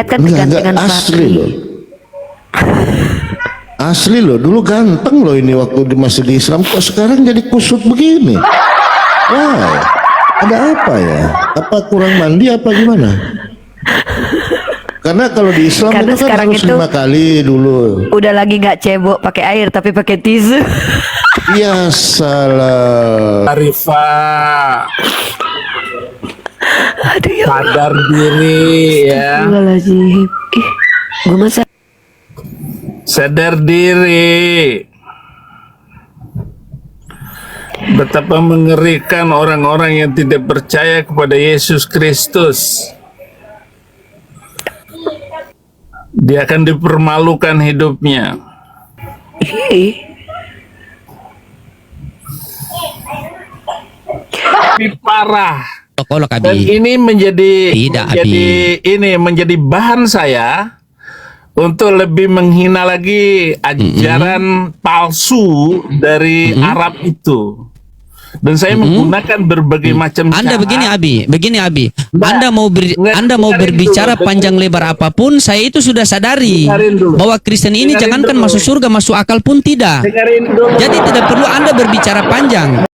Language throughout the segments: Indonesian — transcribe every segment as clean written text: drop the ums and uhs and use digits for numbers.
Kan Enggak, kegantengan asli Fahri. loh. Asli loh, dulu ganteng loh ini waktu masih di Islam, kok sekarang jadi kusut begini? Wow, ada apa ya? Apa kurang mandi apa gimana? Karena kalau di Islam Karena itu kan sekarang harus itu 5 kali dulu. udah lagi nggak cebok pakai air tapi pakai tisu. Ya salah. Arifah, Aduh ya Allah. sadar diri ya, Astagfirullahaladzim. Ih, gue masa sadar diri. Betapa mengerikan orang-orang yang tidak percaya kepada Yesus Kristus. Dia akan dipermalukan hidupnya. ih, Tapi parah. Kalau Dan Abi, ini menjadi Tidak, menjadi bahan saya untuk lebih menghina lagi ajaran palsu dari Arab itu. Dan saya menggunakan berbagai macam Anda cara. begini Abi, Nggak, Anda mau dengerin berbicara dulu, panjang lebar apapun, saya itu sudah sadari Dengerin dulu. bahwa Kristen ini Dengerin jangankan dulu. masuk surga, masuk akal pun tidak. Dengerin dulu. Jadi tidak perlu Anda berbicara panjang.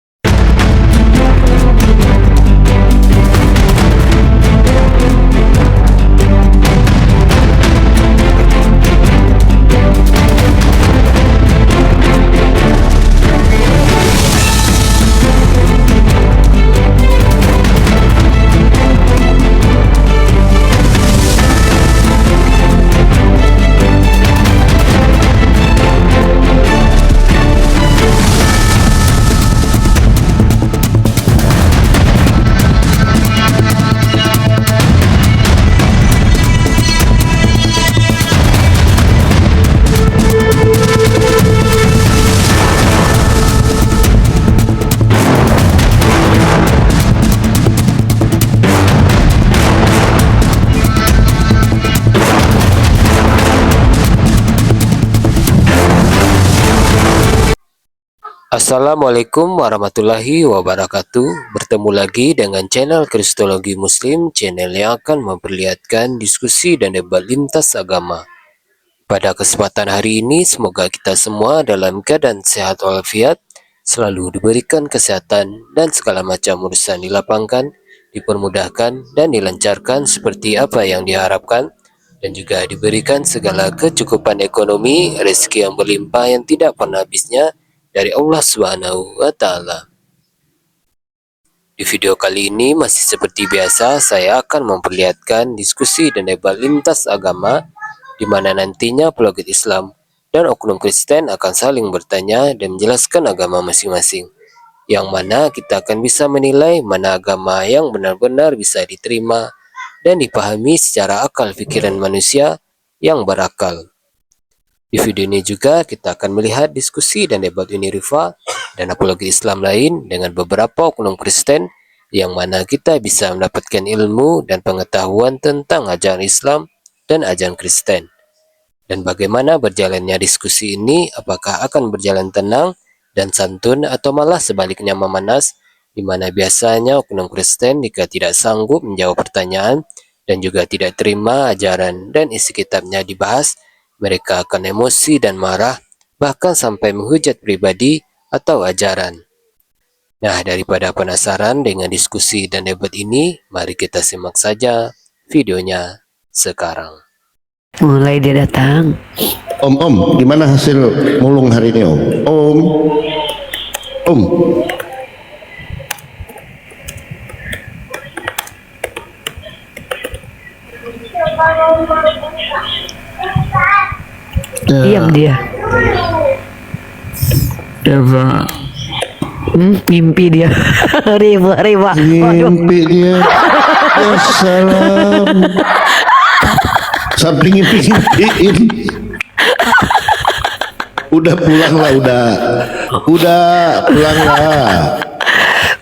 Assalamualaikum warahmatullahi wabarakatuh. Bertemu lagi dengan channel Kristologi Muslim, channel yang akan memperlihatkan diskusi dan debat lintas agama. Pada kesempatan hari ini, semoga kita semua dalam keadaan sehat walafiat, selalu diberikan kesehatan dan segala macam urusan dilapangkan, dipermudahkan dan dilancarkan seperti apa yang diharapkan, dan juga diberikan segala kecukupan ekonomi, rezeki yang berlimpah yang tidak pernah habisnya dari Allah Subhanahu wa Ta'ala. Di video kali ini masih seperti biasa, saya akan memperlihatkan diskusi dan debat lintas agama, di mana nantinya peloget Islam dan oknum Kristen akan saling bertanya dan menjelaskan agama masing-masing, yang mana kita akan bisa menilai mana agama yang benar-benar bisa diterima dan dipahami secara akal pikiran manusia yang berakal. Di video ini juga kita akan melihat diskusi dan debat Unirifa dan apologi Islam lain dengan beberapa oknum Kristen, yang mana kita bisa mendapatkan ilmu dan pengetahuan tentang ajaran Islam dan ajaran Kristen. Dan bagaimana berjalannya diskusi ini, apakah akan berjalan tenang dan santun atau malah sebaliknya memanas, di mana biasanya oknum Kristen jika tidak sanggup menjawab pertanyaan dan juga tidak terima ajaran dan isi kitabnya dibahas, mereka akan emosi dan marah, bahkan sampai menghujat pribadi atau ajaran. Nah, daripada penasaran dengan diskusi dan debat ini, mari kita simak saja videonya sekarang. mulai dia datang. Om, gimana hasil mulung hari ini Om? Om. Diam dia. Ya, Pak. Mimpi dia. Riba. Waduh. Mimpi dia. Ya salam. Sampai ngimpi-ngimpiin. Udah pulanglah, udah pulanglah.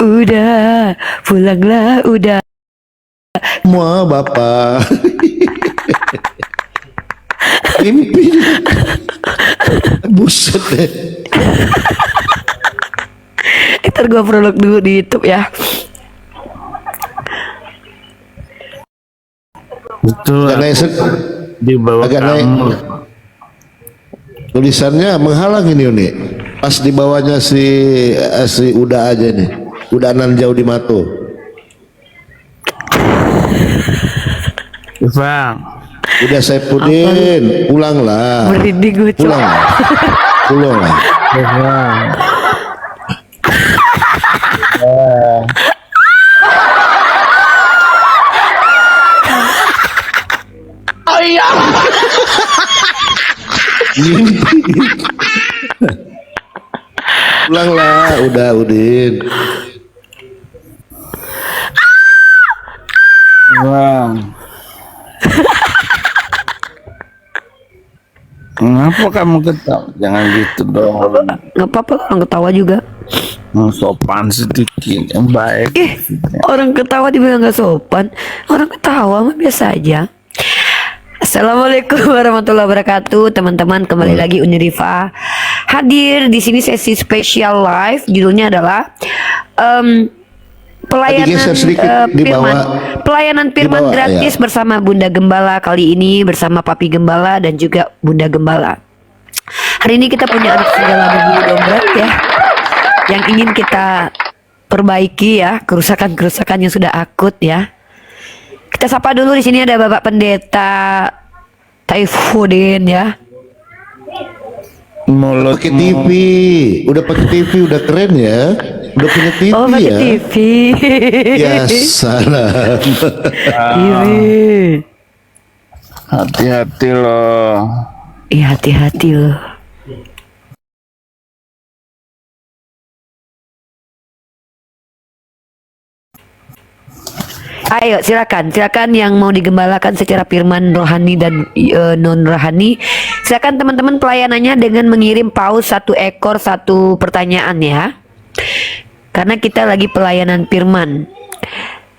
Udah, pulanglah, udah. Semua bapak. Mimpi. Buset deh. Ntar gue prolog dulu di YouTube ya. Betul. Agak naik Di bawah agak naik. kamu. Tulisannya menghalang ini Uni. Pas di bawahnya si Uda aja nih. Udanan jauh di Mato. Bang. Udah Saifuddin, pulanglah. Merinding gue, Cok. Pulanglah. Pulanglah. Bang. Pulanglah, udah Udin. Bang. Kenapa kamu ketawa? Jangan gitu dong. Nggak apa-apa, orang ketawa juga. Sopan sedikit, yang baik. Orang ketawa dibilang nggak sopan. Orang ketawa mah biasa aja. Assalamualaikum warahmatullahi wabarakatuh, teman-teman. Kembali lagi Unirifa hadir di sini sesi spesial live. Judulnya adalah pelayanan Digeser sedikit di firman. bawah. Pelayanan firman Di bawah, gratis ya. bersama Bunda Gembala. Kali ini bersama Papi Gembala dan juga Bunda Gembala. Hari ini kita punya anak serigala berbulu dompet ya, yang ingin kita perbaiki ya, kerusakan-kerusakan yang sudah akut ya. Kita sapa dulu, di sini ada Bapak Pendeta Saifuddin ya. Mulut Pakai TV, udah pakai TV, udah keren ya. Udah punya TV Oh, pakai ya. TV. Ya salam. TV. hati-hati loh. Iya, hati-hati loh. Ayo silakan yang mau digembalakan secara firman rohani dan non rohani. Silakan teman-teman pelayanannya dengan mengirim paus 1 ekor 1 pertanyaan ya. Karena kita lagi pelayanan firman.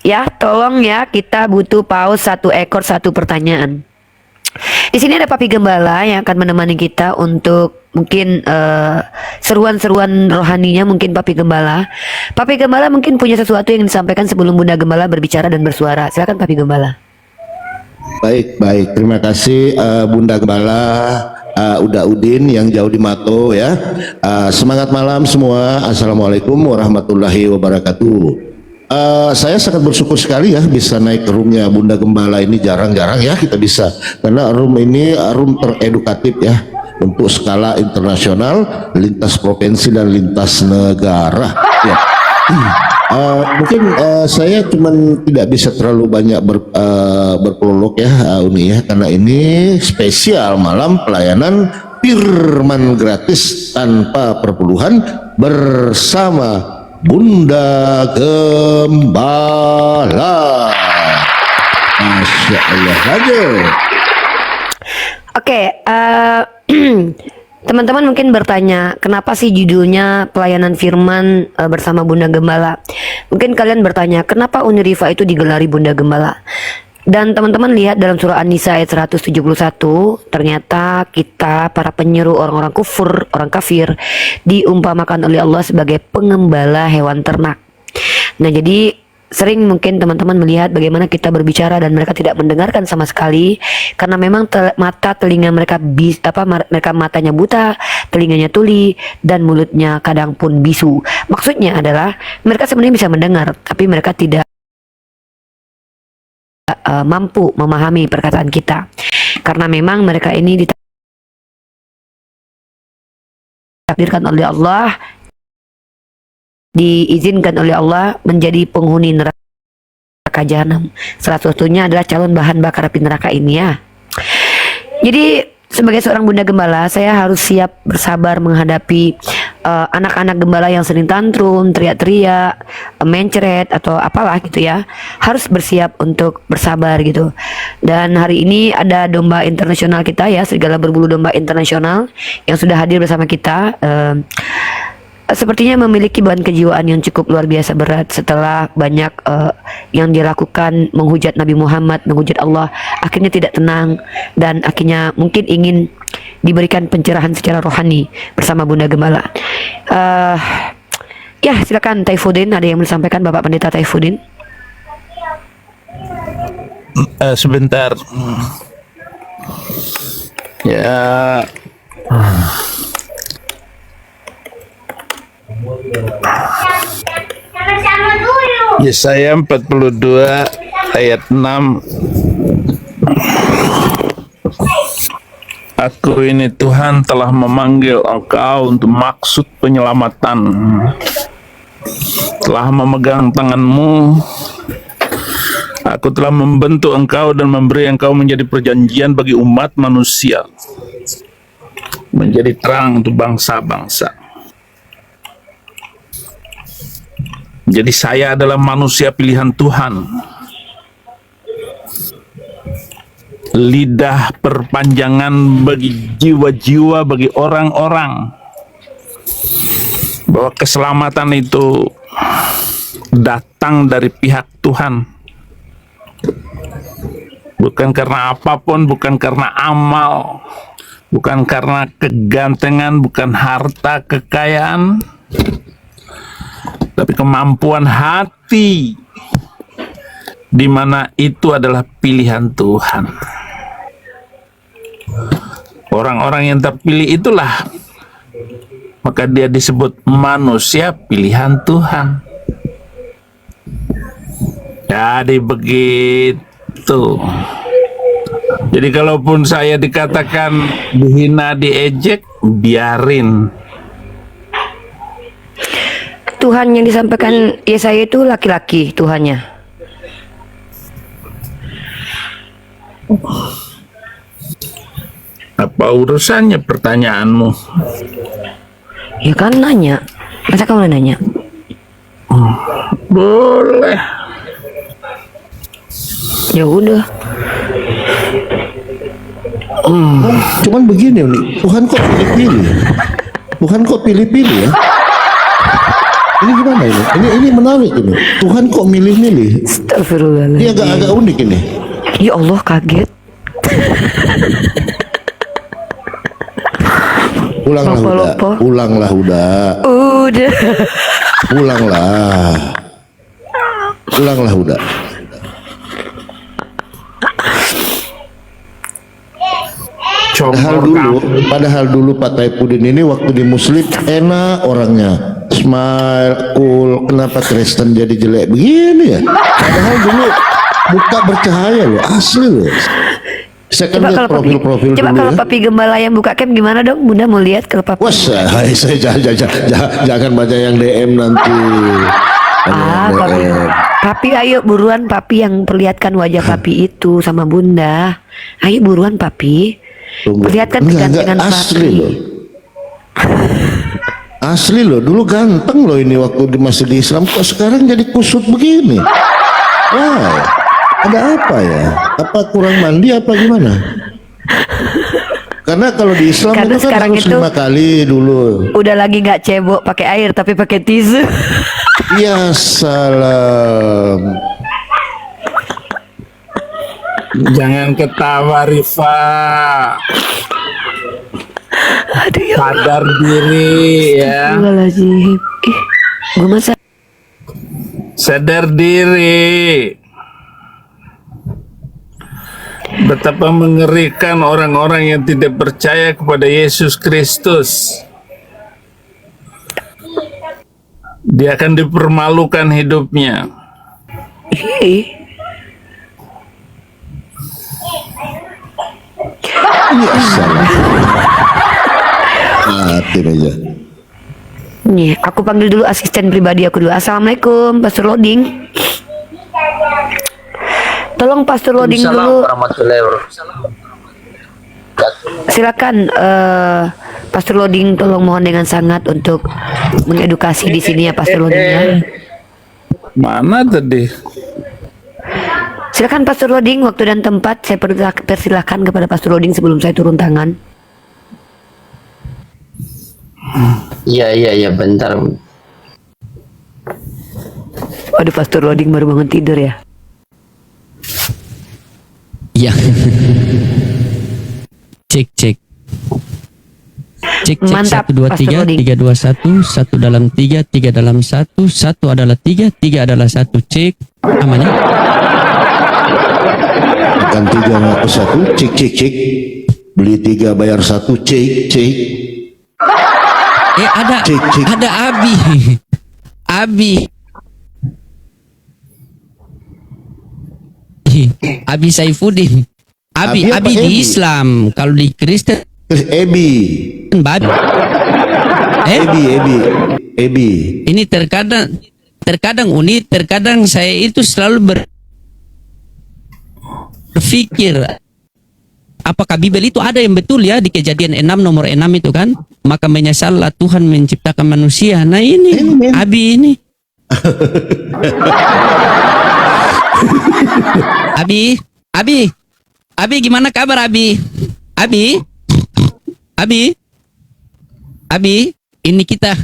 Ya, tolong ya, kita butuh paus 1 ekor 1 pertanyaan. Di sini ada Papi Gembala yang akan menemani kita untuk mungkin seruan-seruan rohaninya, mungkin Papi Gembala. Papi Gembala mungkin punya sesuatu yang disampaikan sebelum Bunda Gembala berbicara dan bersuara. Silakan Papi Gembala. Baik. Terima kasih Bunda Gembala Uda Udin yang jauh di Mato ya. Semangat malam semua. Assalamualaikum warahmatullahi wabarakatuh. Saya sangat bersyukur sekali ya bisa naik ke roomnya Bunda Gembala ini, jarang-jarang ya kita bisa, karena room ini room teredukatif ya untuk skala internasional, lintas provinsi dan lintas negara ya. Mungkin saya cuman tidak bisa terlalu banyak berprolog ya Uni ya, karena ini spesial malam pelayanan firman gratis tanpa perpuluhan bersama Bunda Gembala. Masya Allah aja. Oke, teman-teman mungkin bertanya, kenapa sih judulnya pelayanan firman bersama Bunda Gembala? Mungkin kalian bertanya, kenapa Unirifa itu digelari Bunda Gembala? Dan teman-teman lihat dalam surah An-Nisa ayat 171, ternyata kita para penyeru orang-orang kufur, orang kafir, diumpamakan oleh Allah sebagai pengembala hewan ternak. Nah, jadi sering mungkin teman-teman melihat bagaimana kita berbicara dan mereka tidak mendengarkan sama sekali, karena memang telinga mereka mereka matanya buta, telinganya tuli, dan mulutnya kadang pun bisu. Maksudnya adalah mereka sebenarnya bisa mendengar, tapi mereka tidak mampu memahami perkataan kita, karena memang mereka ini ditakdirkan oleh Allah, diizinkan oleh Allah menjadi penghuni neraka jahanam. Salah satunya adalah calon bahan bakar api neraka ini ya. Jadi sebagai seorang Bunda Gembala, saya harus siap bersabar menghadapi anak-anak gembala yang sering tantrum, teriak-teriak, mencret atau apalah gitu ya. Harus bersiap untuk bersabar gitu. Dan hari ini ada domba internasional kita ya, serigala berbulu domba internasional yang sudah hadir bersama kita. Sepertinya memiliki beban kejiwaan yang cukup luar biasa berat setelah banyak yang dilakukan, menghujat Nabi Muhammad, menghujat Allah, akhirnya tidak tenang dan akhirnya mungkin ingin diberikan pencerahan secara rohani bersama Bunda Gembala. Ya, silakan Saifuddin, ada yang mau disampaikan Bapak Pendeta Saifuddin? Sebentar. Ya. Yesaya 42 ayat 6. Aku ini Tuhan telah memanggil engkau untuk maksud penyelamatan. Telah memegang tanganmu. Aku telah membentuk engkau dan memberi engkau menjadi perjanjian bagi umat manusia. Menjadi terang untuk bangsa-bangsa. Jadi saya adalah manusia pilihan Tuhan. Lidah perpanjangan bagi jiwa-jiwa, bagi orang-orang. Bahwa keselamatan itu datang dari pihak Tuhan. Bukan karena apapun, bukan karena amal, bukan karena kegantengan, bukan harta kekayaan, tapi kemampuan hati, di mana itu adalah pilihan Tuhan. Orang-orang yang terpilih itulah, maka dia disebut manusia pilihan Tuhan. Jadi begitu. Jadi kalaupun saya dikatakan dihina, diejek, biarin. Tuhan yang disampaikan Yesaya itu laki-laki Tuhannya. Apa urusannya pertanyaanmu? Ya kan nanya. Masa kamu nanya? Boleh. Ya udah. Cuman begini nih, Tuhan kok pilih-pilih? Tuhan kok pilih-pilih ya? Ini gimana ini? Ini menarik ini. Tuhan kok milih-milih? Astagfirullahaladzim. Ini agak unik ini. Ya Allah, kaget. Ulanglah Lopo-lopo. udah. Ulanglah udah. Udah. Ulanglah. Ulanglah udah. Padahal dulu Pak Taipudin ini waktu di Muslim enak orangnya, smile, cool. Kenapa Kristen jadi jelek begini ya? Padahal dulu muka bercahaya loh, asli loh. Saya kan lihat profil-profil dulu. Coba kalau ya. Papi Gembala yang buka cam gimana dong? Bunda mau lihat kalau Papi. Wah, saya jangan baca yang DM nanti. Papi ayo buruan Papi yang perlihatkan wajah Papi itu sama Bunda. Ayo buruan Papi. Tunggu. Perlihatkan kegantengan asli Papi. loh. Asli loh, dulu ganteng loh ini waktu masih di Islam, kok sekarang jadi kusut begini. Wow, ada apa ya? Apa kurang mandi apa gimana? Karena kalau di Islam Karena itu kan sekarang harus itu 5 kali dulu. Udah lagi nggak cebok pakai air tapi pakai tisu. Ya salam. Jangan ketawa, Rifa. Aduh ya. Sadar diri ya. Astagfirullahaladzim. Gue masa Sadar diri. Betapa mengerikan orang-orang yang tidak percaya kepada Yesus Kristus. Dia akan dipermalukan hidupnya. Ya salam. Hati aja. nih, aku panggil dulu asisten pribadi aku dulu. Assalamualaikum, Pastor Loading. Tolong Pastor Loading dulu. Silakan Pastor Loading, tolong mohon dengan sangat untuk mengedukasi di sini ya Pastor Loadingnya. Mana tadi? Silakan Pastor Loading, waktu dan tempat saya persilahkan kepada Pastor Loading sebelum saya turun tangan. Iya, bentar. Waduh, Pastor Loading baru bangun tidur ya. Ya. Cek. Cek Mantap, 1 2 Pastor 3 Loading. 3 2 1 1 dalam 3 3 dalam 1 1 adalah 3 3 adalah 1 cek aman ya. Makan 3 ngaku 1, cik cik cik. Beli 3 bayar 1, cik cik. Ada Cik, cik. ada Abi. Abi. Abi Saifuddin. Abi apa Abi di Ebi? Islam, kalau di Kristen Terus Ebi. babi. Ebi. Ini terkadang unik, terkadang saya itu selalu berpikir apakah Bibel itu ada yang betul ya, di Kejadian 6 nomor 6 itu kan, maka menyesallah Tuhan menciptakan manusia. Nah ini Abi ini. Abi gimana kabar Abi? Abi, ini kita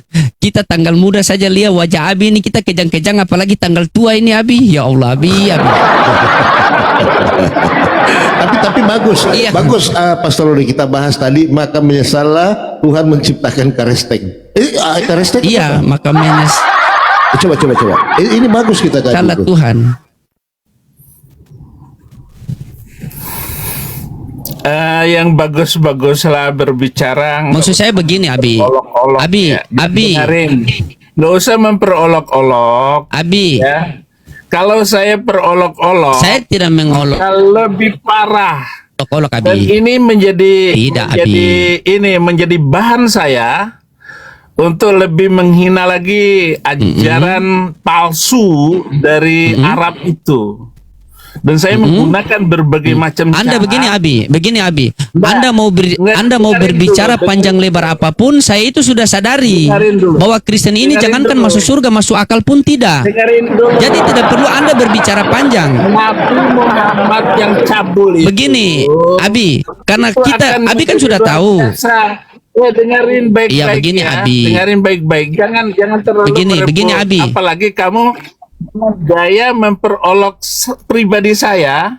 tanggal muda saja lihat wajah Abi ini kita kejang-kejang, apalagi tanggal tua ini Abi. Ya Allah Abi. Tapi bagus, Iya. bagus Pastor Rudi, kita bahas tadi, maka menyesallah Tuhan menciptakan karesteng. Karesteng Iya, apa? maka menyesallah Coba. Ini bagus kita kaji bro. Tuhan. Yang bagus-baguslah berbicara. Maksud saya begini Abi. Olok-olok Abi, ya. Abi, Dengerin. Nggak usah memperolok-olok Abi. ya. Kalau saya perolok-olok, Saya tidak mengolok lebih parah. Dan Abi. ini menjadi Tidak, menjadi bahan saya untuk lebih menghina lagi ajaran palsu dari Arab itu. Dan saya menggunakan berbagai macam Anda cara. begini Abi. Anda mau dengerin berbicara dulu, panjang lebar apapun, saya itu sudah sadari Dengerin dulu. bahwa Kristen ini Dengerin jangankan dulu. masuk surga, masuk akal pun tidak. Dengerin dulu. Jadi tidak perlu Anda berbicara panjang. Nabi Muhammad yang cabul itu. Begini, Abi, karena itu akan Abi kan menjadi sudah luar tahu. biasa. Dengerin baik-baik Iya, begini, ya. Abi. Dengerin baik-baik. Jangan terlalu Begini, berebut. Abi. Apalagi kamu gaya memperolok pribadi saya,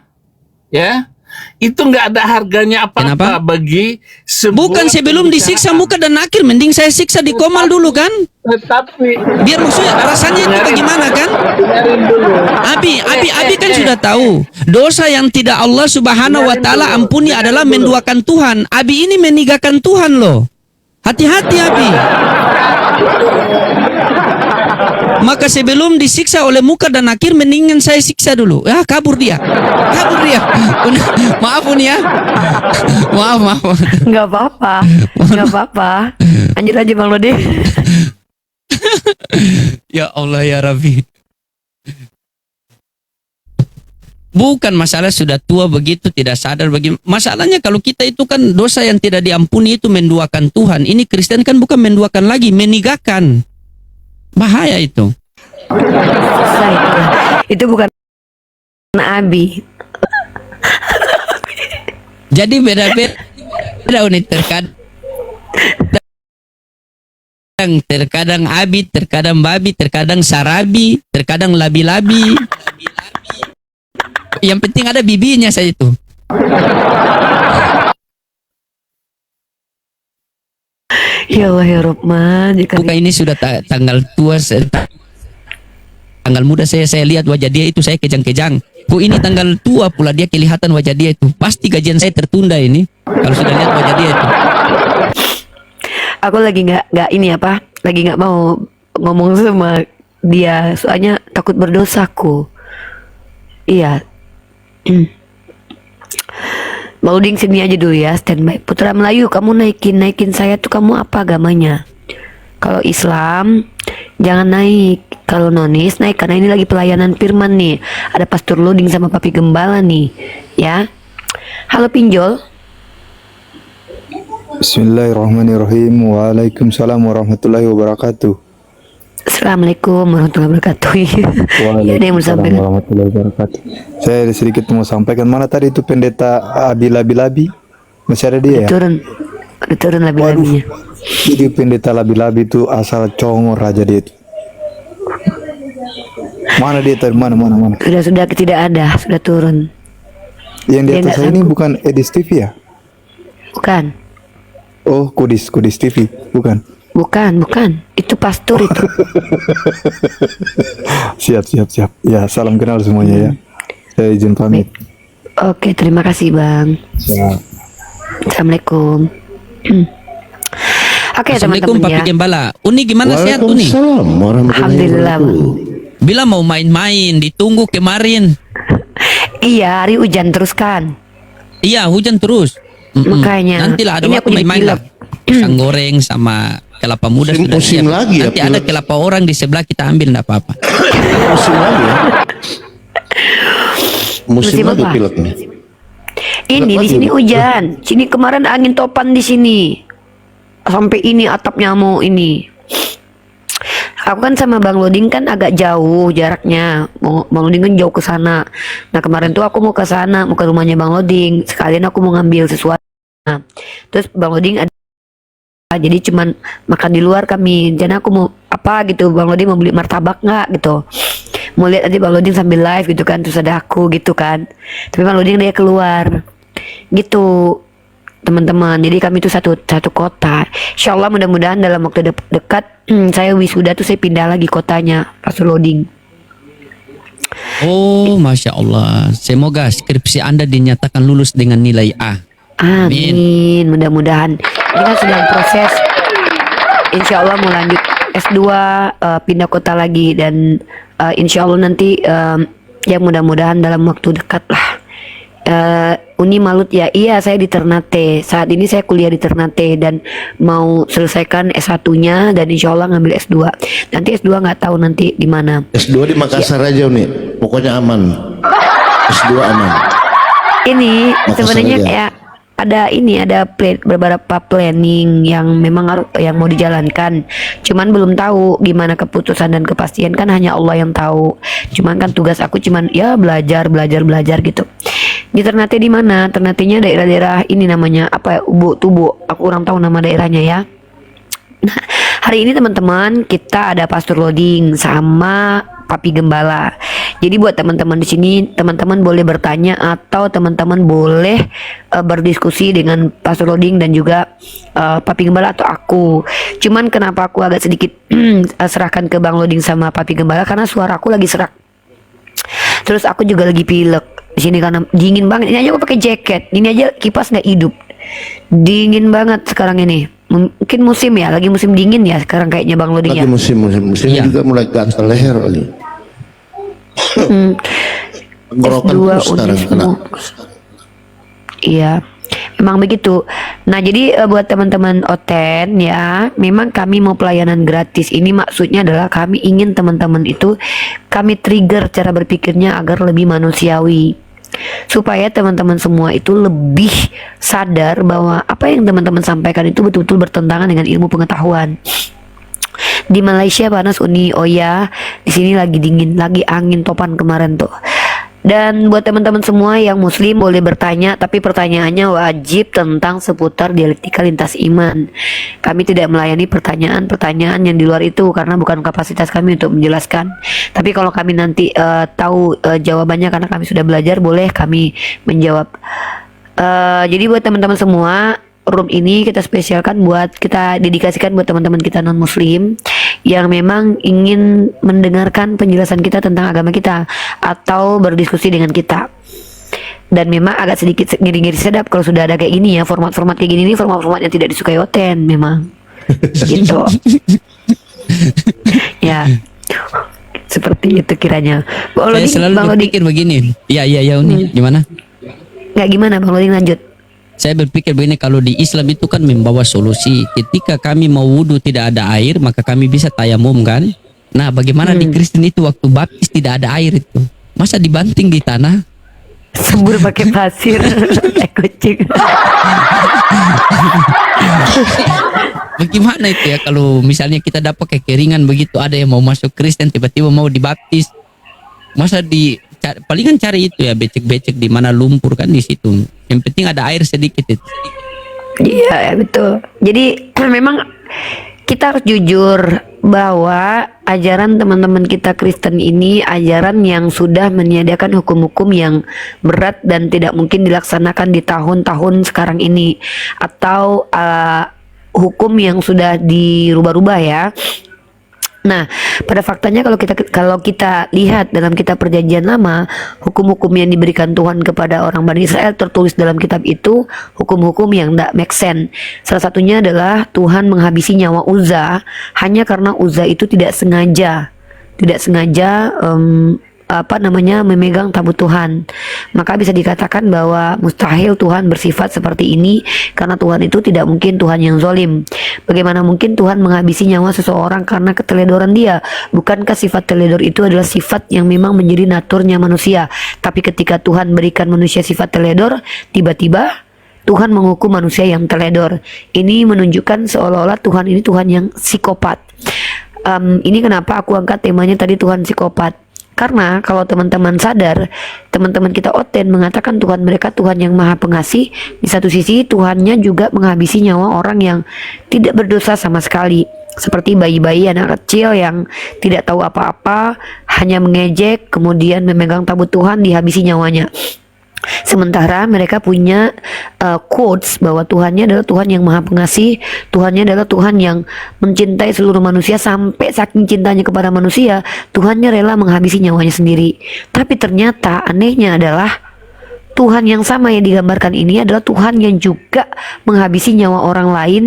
ya. Itu nggak ada harganya apa-apa Kenapa? bagi sebuah Bukan sebelum disiksa muka dan nakir, mending saya siksa di komal dulu kan? Tetapi Biar maksudnya rasanya itu bagaimana kan? dengerin dulu. Abi kan sudah tahu dosa yang tidak Allah Subhanahu wa taala ampuni adalah menduakan Tuhan. Abi ini meninggalkan Tuhan loh. Hati-hati Abi. Maka sebelum disiksa oleh muka dan nakir, mendingan saya siksa dulu. Ya, kabur dia. Maaf Bun ya. Maaf. Nggak apa-apa. Lanjut aja Bang Lode. Ya Allah ya Rabbi. Bukan masalah sudah tua begitu tidak sadar bagaimana. Masalahnya kalau kita itu kan dosa yang tidak diampuni itu menduakan Tuhan. Ini Kristen kan bukan menduakan lagi, menigakan. Bahaya itu. Susah itu bukan Abi. Jadi beda-beda unit terkadang Abi, terkadang babi, terkadang sarabi, terkadang labi-labi. Yang penting ada bibinya saja itu. Ya Allah ya Rahman, Bukan ini sudah tanggal tua, tanggal muda saya lihat wajah dia itu saya kejang-kejang. Ini tanggal tua pula dia kelihatan wajah dia itu. Pasti gajian saya tertunda ini kalau sudah lihat wajah dia itu. Aku lagi nggak mau ngomong sama dia, soalnya takut berdosaku. Iya. Bang Uding sini aja dulu ya, standby. Putra Melayu, kamu naikin saya tuh, kamu apa agamanya? Kalau Islam jangan naik, kalau nonis naik, karena ini lagi pelayanan firman nih. Ada Pastor Loading sama Papi Gembala nih, ya. Halo Pinjol. Bismillahirrahmanirrahim. Waalaikumsalam warahmatullahi wabarakatuh. Assalamualaikum warahmatullahi wabarakatuh. Ya, ada yang mau Waalaikumsalam sampaikan. warahmatullahi wabarakatuh. Saya sedikit mau sampaikan, mana tadi itu pendeta Abi Labi-Labi? Masih ada dia ya? Udah turun labi-labinya. Jadi pendeta Labi-Labi itu asal Congor raja dia itu. Mana dia tadi? Mana? Sudah tidak ada, sudah turun. Yang di Dia atas nggak saya ini sanggup. bukan Edis TV ya? Bukan. Oh, Kudis TV, bukan? Bukan. Itu pastor itu. Siap. Ya, salam kenal semuanya ya. Saya izin pamit. Oke, terima kasih Bang. Ya. Assalamualaikum. Oke Assalamualaikum teman-teman Papi ya. Gembala. Uni gimana sehat Uni? Waalaikumsalam warahmatullahi Alhamdulillah, wabarakatuh. Bila mau main-main, ditunggu kemarin. Iya, hari hujan terus kan. Iya, hujan terus. Makanya. Nantilah ada Ini waktu aku jadi main-main lah. Pisang goreng sama kelapa muda Musim- sudah musim siap. lagi ya, Nanti ada pilek. kelapa orang di sebelah kita ambil enggak apa-apa. Musim lagi ya. Musim Musim lagi apa? pileknya. Ini di Lagi, sini Bu. hujan. Sini kemarin angin topan di sini. Sampai ini atapnya mau ini. Aku kan sama Bang Loding kan agak jauh jaraknya. Bang Loding kan jauh ke sana. Nah kemarin tuh aku mau ke sana, mau ke rumahnya Bang Loding. Sekalian aku mau ngambil sesuatu. Nah, terus Bang Loding ada, jadi cuman makan di luar kami. Jadi aku mau apa gitu, Bang Loding mau beli martabak nggak gitu. Mau lihat nanti Bang Loding sambil live gitu kan, terus ada aku gitu kan. Tapi Bang Loding dia keluar gitu teman-teman. Jadi kami itu satu kota. Insya Allah mudah-mudahan dalam waktu dekat saya wisuda tuh saya pindah lagi kotanya pas loading. Oh, Masya Allah. Semoga skripsi Anda dinyatakan lulus dengan nilai A. Amin. Mudah-mudahan. Ini kan sedang proses. Insya Allah mau lanjut S2 pindah kota lagi dan insya Allah nanti ya mudah-mudahan dalam waktu dekat lah. Uni Malut ya, iya saya di Ternate. Saat ini saya kuliah di Ternate dan mau selesaikan S1-nya dan insya Allah ngambil S2. Nanti S2 nggak tahu nanti di mana. S2 di Makassar aja nih. Pokoknya aman. S2 aman. Ini Makassar sebenarnya aja. kayak ada beberapa planning yang memang harus yang mau dijalankan. Cuman belum tahu gimana keputusan dan kepastian, kan hanya Allah yang tahu. Cuman kan tugas aku cuman ya belajar gitu. Di Ternate di mana? Ternate-nya daerah-daerah ini namanya apa ya? Tubo. Aku kurang tahu nama daerahnya ya. Nah, hari ini teman-teman kita ada Pastor Loading sama Papi Gembala. Jadi buat teman-teman di sini, teman-teman boleh bertanya atau teman-teman boleh berdiskusi dengan Pastor Loading dan juga Papi Gembala atau aku. Cuman kenapa aku agak sedikit serahkan ke Bang Loading sama Papi Gembala karena suara aku lagi serak. Terus aku juga lagi pilek di sini karena dingin banget. Ini aja aku pakai jaket. Ini aja kipas nggak hidup. Dingin banget sekarang ini. Mungkin musim ya, lagi musim dingin ya sekarang kayaknya Bang Loding Lagi ya. musim-musimnya Iya. juga mulai gatal leher lagi. Tenggorokan S2 terus sekarang kena. Unismu. Iya, memang begitu. Nah, jadi buat teman-teman Oten ya, memang kami mau pelayanan gratis. Ini maksudnya adalah kami ingin teman-teman itu kami trigger cara berpikirnya agar lebih manusiawi. Supaya teman-teman semua itu lebih sadar bahwa apa yang teman-teman sampaikan itu betul-betul bertentangan dengan ilmu pengetahuan. Di Malaysia panas Uni, oh ya, di sini lagi dingin, lagi angin topan kemarin tuh. Dan buat teman-teman semua yang muslim boleh bertanya, tapi pertanyaannya wajib tentang seputar dialektika lintas iman. Kami tidak melayani pertanyaan-pertanyaan yang di luar itu karena bukan kapasitas kami untuk menjelaskan. Tapi kalau kami nanti tahu jawabannya karena kami sudah belajar, boleh kami menjawab. Jadi buat teman-teman semua, room ini kita spesialkan buat kita dedikasikan buat teman-teman kita non muslim yang memang ingin mendengarkan penjelasan kita tentang agama kita atau berdiskusi dengan kita. Dan memang agak sedikit ngiri-ngiri sedap kalau sudah ada kayak gini ya, format-format kayak gini, ini format-format yang tidak disukai Oten memang. Gitu. Ya. Seperti itu kiranya. Bang Saya Loding, selalu Bang Loding, berpikir begini. Iya Uni, gimana? nggak gimana Bang Loding lanjut. Saya berpikir begini, kalau di Islam itu kan membawa solusi. Ketika kami mau wudhu tidak ada air, maka kami bisa tayamum kan. Nah, bagaimana di Kristen itu waktu baptis tidak ada air itu? Masa dibanting di tanah? Sembur pakai pasir. Kucing. Bagaimana itu ya kalau misalnya kita dapat kekeringan begitu, ada yang mau masuk Kristen tiba-tiba mau dibaptis. Masa palingan cari itu ya, becek-becek di mana lumpur kan di situ. Yang penting ada air sedikit itu. Iya betul. Jadi memang kita harus jujur bahwa ajaran teman-teman kita Kristen ini ajaran yang sudah menyediakan hukum-hukum yang berat dan tidak mungkin dilaksanakan di tahun-tahun sekarang ini, atau hukum yang sudah dirubah-rubah ya. Nah, pada faktanya kalau kita lihat dalam kitab Perjanjian Lama, hukum-hukum yang diberikan Tuhan kepada orang Bani Israel tertulis dalam kitab itu hukum-hukum yang tidak make sense. Salah satunya adalah Tuhan menghabisi nyawa Uzza hanya karena Uzza itu tidak sengaja memegang tabut Tuhan. Maka bisa dikatakan bahwa mustahil Tuhan bersifat seperti ini karena Tuhan itu tidak mungkin Tuhan yang zolim. Bagaimana mungkin Tuhan menghabisi nyawa seseorang karena keteledoran dia? Bukankah sifat teledor itu adalah sifat yang memang menjadi naturnya manusia? Tapi ketika Tuhan berikan manusia sifat teledor, tiba-tiba Tuhan menghukum manusia yang teledor. Ini menunjukkan seolah-olah Tuhan ini Tuhan yang psikopat. Ini kenapa aku angkat temanya tadi Tuhan psikopat. Karena kalau teman-teman sadar, teman-teman kita Oten mengatakan Tuhan mereka Tuhan yang maha pengasih. Di satu sisi Tuhannya juga menghabisi nyawa orang yang tidak berdosa sama sekali. Seperti bayi-bayi, anak kecil yang tidak tahu apa-apa, hanya mengejek, kemudian memegang tabut Tuhan, dihabisi nyawanya. Sementara mereka punya quotes bahwa Tuhannya adalah Tuhan yang maha pengasih, Tuhannya adalah Tuhan yang mencintai seluruh manusia, sampai saking cintanya kepada manusia Tuhannya rela menghabisi nyawanya sendiri. Tapi ternyata anehnya adalah Tuhan yang sama yang digambarkan ini adalah Tuhan yang juga menghabisi nyawa orang lain.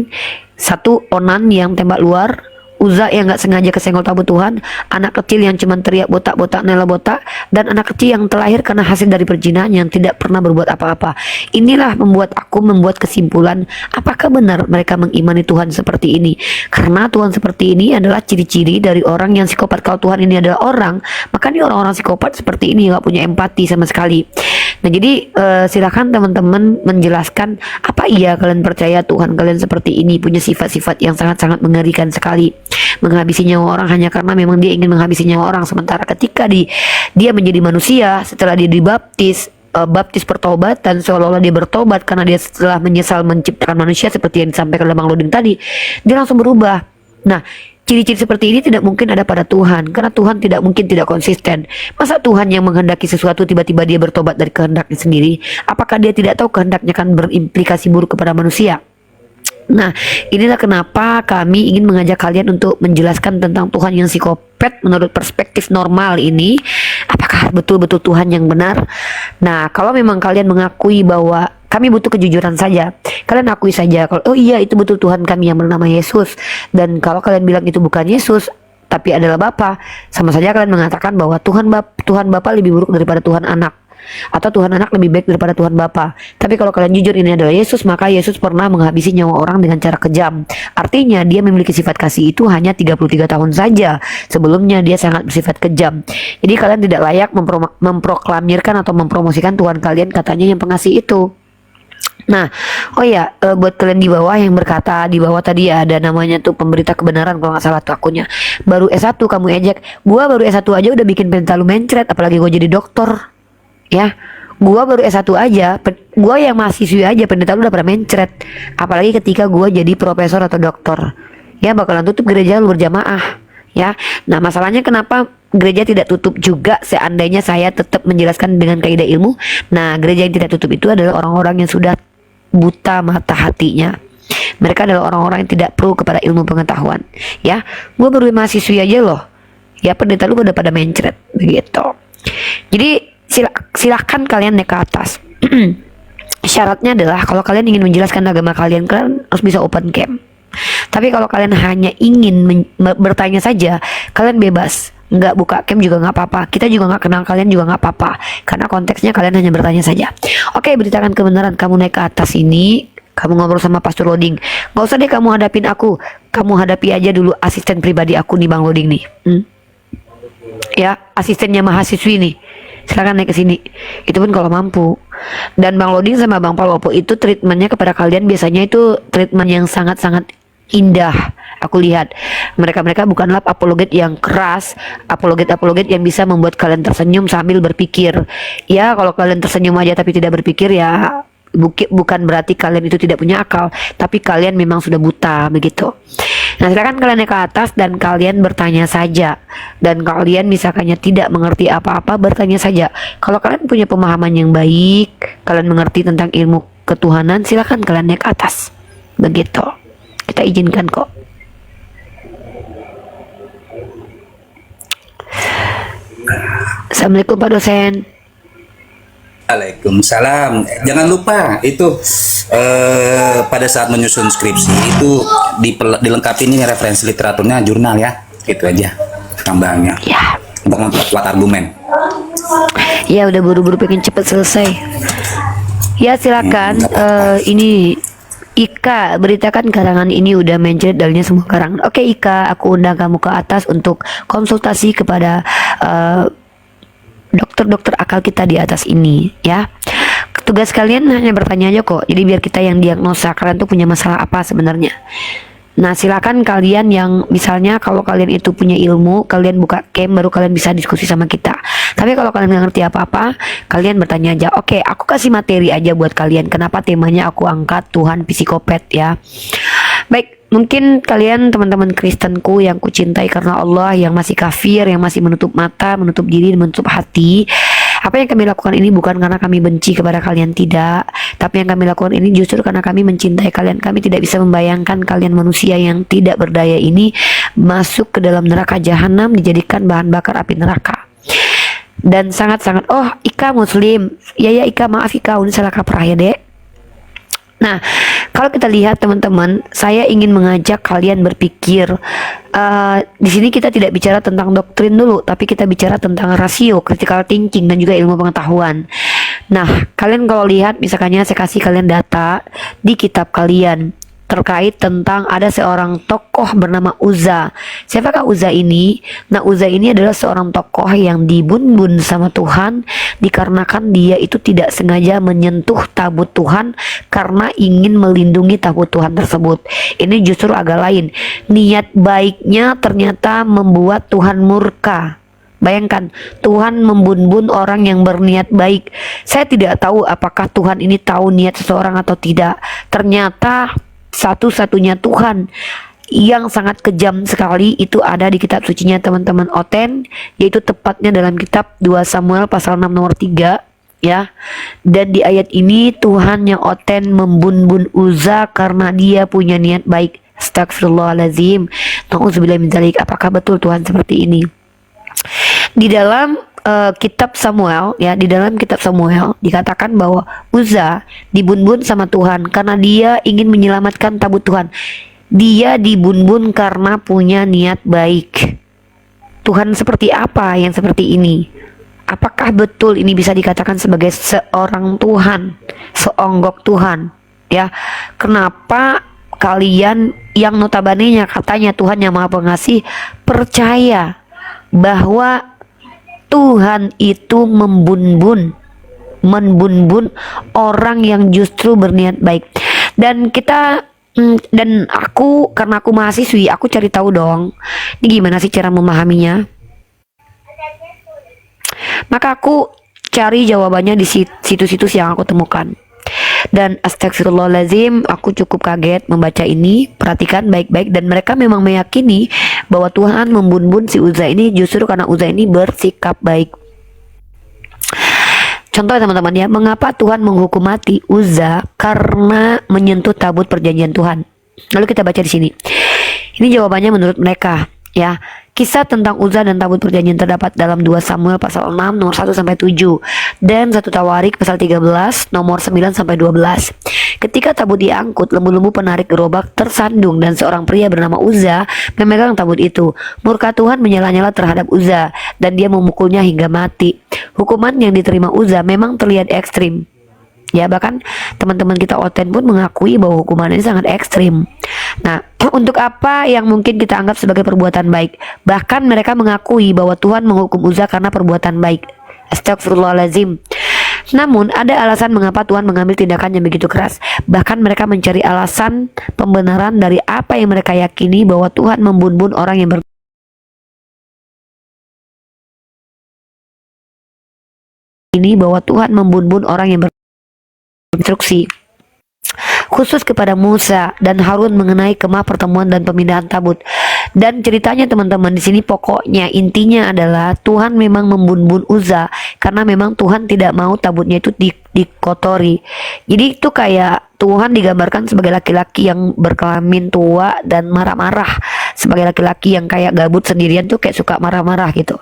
Satu, Onan yang tembak luar, Uzza yang gak sengaja kesenggol tabut Tuhan, anak kecil yang cuma teriak botak-botak nela botak, dan anak kecil yang terlahir karena hasil dari perzinahan yang tidak pernah berbuat apa-apa. Inilah membuat aku membuat kesimpulan, apakah benar mereka mengimani Tuhan seperti ini? Karena Tuhan seperti ini adalah ciri-ciri dari orang yang psikopat. Kalau Tuhan ini adalah orang, maka ini orang-orang psikopat seperti ini, gak punya empati sama sekali. Nah jadi silakan teman-teman menjelaskan, apa iya kalian percaya Tuhan kalian seperti ini, punya sifat-sifat yang sangat-sangat mengerikan sekali, menghabisi nyawa orang hanya karena memang dia ingin menghabisi nyawa orang. Sementara ketika dia menjadi manusia, setelah dia dibaptis, baptis pertobatan, seolah-olah dia bertobat karena dia setelah menyesal menciptakan manusia seperti yang disampaikan oleh Bang Loding tadi, dia langsung berubah. Nah, ciri-ciri seperti ini tidak mungkin ada pada Tuhan, karena Tuhan tidak mungkin tidak konsisten. Masa Tuhan yang menghendaki sesuatu tiba-tiba dia bertobat dari kehendaknya sendiri? Apakah dia tidak tahu kehendaknya akan berimplikasi buruk kepada manusia? Nah, inilah kenapa kami ingin mengajak kalian untuk menjelaskan tentang Tuhan yang psikopat menurut perspektif normal ini. Apakah betul-betul Tuhan yang benar? Nah, kalau memang kalian mengakui bahwa kami butuh kejujuran saja, kalian akui saja kalau oh iya itu betul Tuhan kami yang bernama Yesus. Dan kalau kalian bilang itu bukan Yesus tapi adalah Bapa, sama saja kalian mengatakan bahwa Tuhan Bapa lebih buruk daripada Tuhan Anak, atau Tuhan Anak lebih baik daripada Tuhan Bapa. Tapi kalau kalian jujur ini adalah Yesus, maka Yesus pernah menghabisi nyawa orang dengan cara kejam. Artinya dia memiliki sifat kasih itu hanya 33 tahun saja. Sebelumnya dia sangat bersifat kejam. Jadi kalian tidak layak memproklamirkan atau mempromosikan Tuhan kalian katanya yang pengasih itu. Nah, oh ya, buat kalian di bawah yang berkata, di bawah tadi ya ada namanya tuh pemberita kebenaran kalau nggak salah tuh akunnya. Baru S1 kamu ejek, gua baru S1 aja udah bikin pendeta lu mencret, apalagi gua jadi dokter. Ya, gua baru S1 aja, gua yang mahasiswi aja pendeta lu udah pada mencret. Apalagi ketika gua jadi profesor atau dokter. Ya, bakalan tutup gereja lu berjamaah. Ya, nah masalahnya kenapa gereja tidak tutup juga seandainya saya tetap menjelaskan dengan kaidah ilmu? Nah, gereja yang tidak tutup itu adalah orang-orang yang sudah buta mata hatinya. Mereka adalah orang-orang yang tidak perlu kepada ilmu pengetahuan. Ya, gue baru mahasiswi aja loh. Ya, pendeta lu udah pada mencret begitu. Jadi silakan kalian naik ke atas. Syaratnya adalah kalau kalian ingin menjelaskan agama kalian harus bisa open camp. Tapi kalau kalian hanya ingin bertanya saja, kalian bebas. Nggak buka camp juga nggak apa-apa. Kita juga nggak kenal kalian juga nggak apa-apa. Karena konteksnya kalian hanya bertanya saja. Oke, beritakan kebenaran. Kamu naik ke atas ini, kamu ngobrol sama Pastor Loding. Nggak usah deh kamu hadapin aku. Kamu hadapi aja dulu asisten pribadi aku nih, Bang Loding nih. Ya, asistennya mahasiswi nih. Silakan naik ke sini. Itu pun kalau mampu. Dan Bang Loding sama Bang Palopo itu treatmentnya kepada kalian biasanya itu treatment yang sangat-sangat indah. Aku lihat mereka bukanlah apologet yang keras, apologet yang bisa membuat kalian tersenyum sambil berpikir. Ya, kalau kalian tersenyum aja tapi tidak berpikir, ya bukan berarti kalian itu tidak punya akal, tapi kalian memang sudah buta begitu. Nah, silakan kalian naik ke atas dan kalian bertanya saja. Dan kalian misalkannya tidak mengerti apa-apa, bertanya saja. Kalau kalian punya pemahaman yang baik, kalian mengerti tentang ilmu ketuhanan, silakan kalian naik ke atas. Begitu. Kita izinkan kok. Assalamualaikum Pak dosen. Waalaikumsalam. Jangan lupa itu pada saat menyusun skripsi itu dilengkapi ini referensi literaturnya, jurnal ya. Itu aja tambahannya. Ya. Untuk memperkuat argumen. Ya udah buru-buru pengen cepet selesai. Ya silakan. Ini Ika, beritakan karangan ini udah menjerit dalilnya semua karangan. Oke Ika, aku undang kamu ke atas untuk konsultasi kepada dokter-dokter akal kita di atas ini ya. Tugas kalian hanya bertanya aja kok. Jadi biar kita yang diagnosa kalian tuh punya masalah apa sebenarnya. Nah silakan kalian yang misalnya kalau kalian itu punya ilmu, kalian buka cam baru kalian bisa diskusi sama kita. Tapi kalau kalian nggak ngerti apa-apa, kalian bertanya aja. Oke, aku kasih materi aja buat kalian. Kenapa temanya aku angkat Tuhan psikopat ya. Baik, mungkin kalian teman-teman Kristenku yang kucintai karena Allah, yang masih kafir, yang masih menutup mata, menutup diri, menutup hati. Apa yang kami lakukan ini bukan karena kami benci kepada kalian, tidak. Tapi yang kami lakukan ini justru karena kami mencintai kalian. Kami tidak bisa membayangkan kalian manusia yang tidak berdaya ini masuk ke dalam neraka jahanam, dijadikan bahan bakar api neraka. Dan sangat-sangat, oh Ika muslim. Ya Ika, maaf Ika, ini salah kaprah ya dek. Nah, kalau kita lihat teman-teman, saya ingin mengajak kalian berpikir. Di sini kita tidak bicara tentang doktrin dulu, tapi kita bicara tentang rasio, critical thinking, dan juga ilmu pengetahuan. Nah, kalian kalau lihat, misalkannya saya kasih kalian data di kitab kalian terkait tentang ada seorang tokoh bernama Uzza. Siapakah Uzza ini? Nah, Uzza ini adalah seorang tokoh yang dibun-bun sama Tuhan dikarenakan dia itu tidak sengaja menyentuh tabut Tuhan karena ingin melindungi tabut Tuhan tersebut. Ini justru agak lain. Niat baiknya ternyata membuat Tuhan murka. Bayangkan, Tuhan membun-bun orang yang berniat baik. Saya tidak tahu apakah Tuhan ini tahu niat seseorang atau tidak. Ternyata satu-satunya Tuhan yang sangat kejam sekali itu ada di kitab sucinya teman-teman Oten, yaitu tepatnya dalam kitab 2 Samuel pasal 6 nomor 3 ya. Dan di ayat ini Tuhan yang Oten membun-bun Uzza karena dia punya niat baik. Astagfirullahaladzim. Nauzubillah min dzalik. Apakah betul Tuhan seperti ini? Di dalam kitab Samuel ya, di dalam kitab Samuel dikatakan bahwa Uzza dibun-bun sama Tuhan karena dia ingin menyelamatkan tabut Tuhan. Dia dibun-bun karena punya niat baik. Tuhan seperti apa yang seperti ini? Apakah betul ini bisa dikatakan sebagai seorang Tuhan, seonggok Tuhan? Ya, kenapa kalian yang notabene-nya katanya Tuhan yang Maha Pengasih percaya bahwa Tuhan itu membun-bun orang yang justru berniat baik. Dan kita dan aku, karena aku mahasiswi, aku cari tahu dong, ini gimana sih cara memahaminya. Maka aku cari jawabannya di situs-situs yang aku temukan. Dan astagfirullahaladzim, aku cukup kaget membaca ini. Perhatikan baik-baik, dan mereka memang meyakini bahwa Tuhan membun-bun si Uzza ini justru karena Uzza ini bersikap baik. Contoh teman-teman ya, mengapa Tuhan menghukum mati Uzza? Karena menyentuh tabut perjanjian Tuhan. Lalu kita baca di sini. Ini jawabannya menurut mereka ya. Kisah tentang Uzza dan tabut perjanjian terdapat dalam 2 Samuel pasal 6 nomor 1 sampai 7 dan 1 Tawarik pasal 13 nomor 9 sampai 12. Ketika tabut diangkut, lembu-lembu penarik gerobak tersandung dan seorang pria bernama Uzza memegang tabut itu. Murka Tuhan menyala-nyala terhadap Uzza dan dia memukulnya hingga mati. Hukuman yang diterima Uzza memang terlihat ekstrim. Ya, bahkan teman-teman kita Oten pun mengakui bahwa hukuman ini sangat ekstrim. Nah, untuk apa yang mungkin kita anggap sebagai perbuatan baik? Bahkan mereka mengakui bahwa Tuhan menghukum Uzza karena perbuatan baik. Astagfirullahaladzim. Namun ada alasan mengapa Tuhan mengambil tindakan yang begitu keras. Bahkan mereka mencari alasan pembenaran dari apa yang mereka yakini bahwa Tuhan membun-bun orang yang instruksi khusus kepada Musa dan Harun mengenai kemah pertemuan dan pemindahan tabut. Dan ceritanya teman-teman di sini pokoknya intinya adalah Tuhan memang membun-bun Uzza karena memang Tuhan tidak mau tabutnya itu dikotori. Jadi itu kayak Tuhan digambarkan sebagai laki-laki yang berkelamin tua dan marah-marah, sebagai laki-laki yang kayak gabut sendirian tuh kayak suka marah-marah gitu.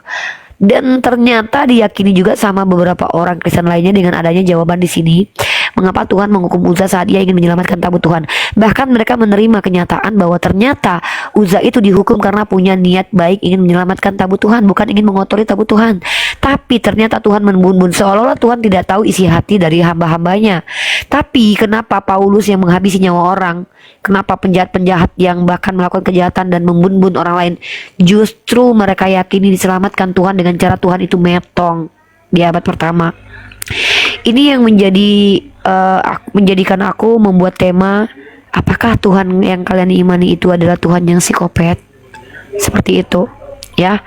Dan ternyata diyakini juga sama beberapa orang Kristen lainnya dengan adanya jawaban di sini. Mengapa Tuhan menghukum Uza saat ia ingin menyelamatkan tabut Tuhan? Bahkan mereka menerima kenyataan bahwa ternyata Uza itu dihukum karena punya niat baik ingin menyelamatkan tabut Tuhan, bukan ingin mengotori tabut Tuhan. Tapi ternyata Tuhan membun-bun, seolah-olah Tuhan tidak tahu isi hati dari hamba-hambanya. Tapi kenapa Paulus yang menghabisi nyawa orang, kenapa penjahat-penjahat yang bahkan melakukan kejahatan dan membun-bun orang lain, justru mereka yakini diselamatkan Tuhan dengan cara Tuhan itu metong di abad pertama. Ini yang menjadikan aku membuat tema, apakah Tuhan yang kalian imani itu adalah Tuhan yang psikopat? Seperti itu ya.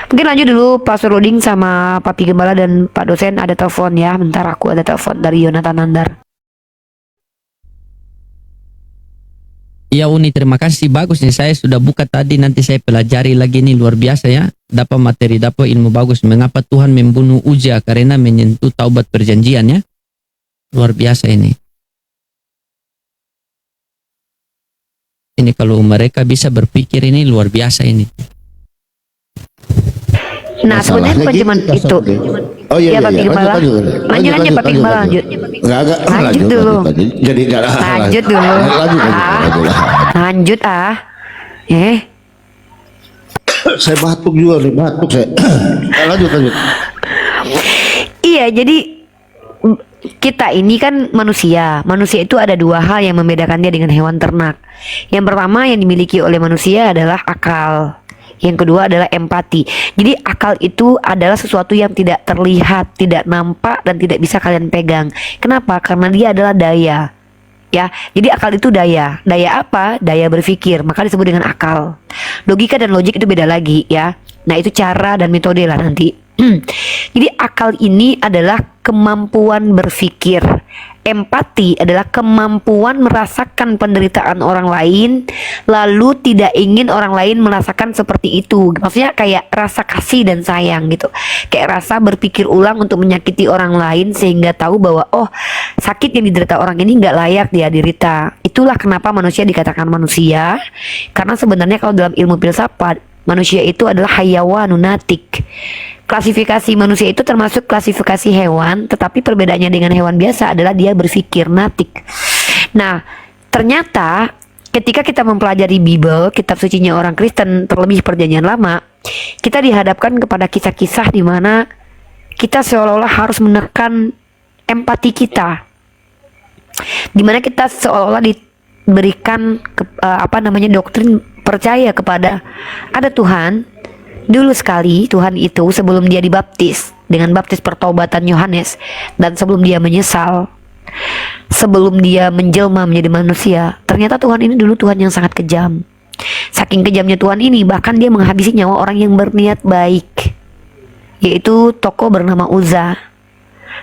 Mungkin lanjut dulu Pak Suruding sama Papi Gembala dan Pak dosen ada telepon ya. Bentar, aku ada telepon dari Yonatan Nandar. Ya Uni, terima kasih, bagus nih, saya sudah buka tadi, nanti saya pelajari lagi nih, luar biasa ya, dapat materi, dapat ilmu bagus. Mengapa Tuhan membunuh Uza? Karena menyentuh taubat perjanjian ya, luar biasa ini. Ini kalau mereka bisa berpikir ini luar biasa ini. Nah sebenarnya bukan cuma itu. Oh iya, Ya Papi Gembala. Lanjut Papi Gembala, lanjut. Lanjut dulu. Jadi enggak Lanjut dulu. Lanjut Saya batuk juga nih, batuk saya. Lanjut. Iya, jadi kita ini kan manusia. Manusia itu ada dua hal yang membedakan dia dengan hewan ternak. Yang pertama yang dimiliki oleh manusia adalah akal. Yang kedua adalah empati. Jadi akal itu adalah sesuatu yang tidak terlihat, tidak nampak, dan tidak bisa kalian pegang. Kenapa? Karena dia adalah daya. Ya, jadi akal itu daya. Daya apa? Daya berpikir. Maka disebut dengan akal. Logika dan logik itu beda lagi ya. Nah itu cara dan metode lah nanti. Jadi akal ini adalah kemampuan berpikir. Empati adalah kemampuan merasakan penderitaan orang lain, lalu tidak ingin orang lain merasakan seperti itu. Maksudnya kayak rasa kasih dan sayang gitu. Kayak rasa berpikir ulang untuk menyakiti orang lain sehingga tahu bahwa oh sakit yang diderita orang ini nggak layak dia derita. Itulah kenapa manusia dikatakan manusia. Karena sebenarnya kalau dalam ilmu filsafat, manusia itu adalah hayawanun natik. Klasifikasi manusia itu termasuk klasifikasi hewan, tetapi perbedaannya dengan hewan biasa adalah dia berpikir natik. Nah, ternyata ketika kita mempelajari Bible, kitab sucinya orang Kristen, terlebih Perjanjian Lama, kita dihadapkan kepada kisah-kisah di mana kita seolah-olah harus menekan empati kita, di mana kita seolah-olah diberikan doktrin percaya kepada ada Tuhan. Dulu sekali Tuhan itu sebelum dia dibaptis dengan baptis pertobatan Yohanes, dan sebelum dia menyesal, sebelum dia menjelma menjadi manusia, ternyata Tuhan ini dulu Tuhan yang sangat kejam. Saking kejamnya Tuhan ini, bahkan dia menghabisi nyawa orang yang berniat baik, yaitu tokoh bernama Uza.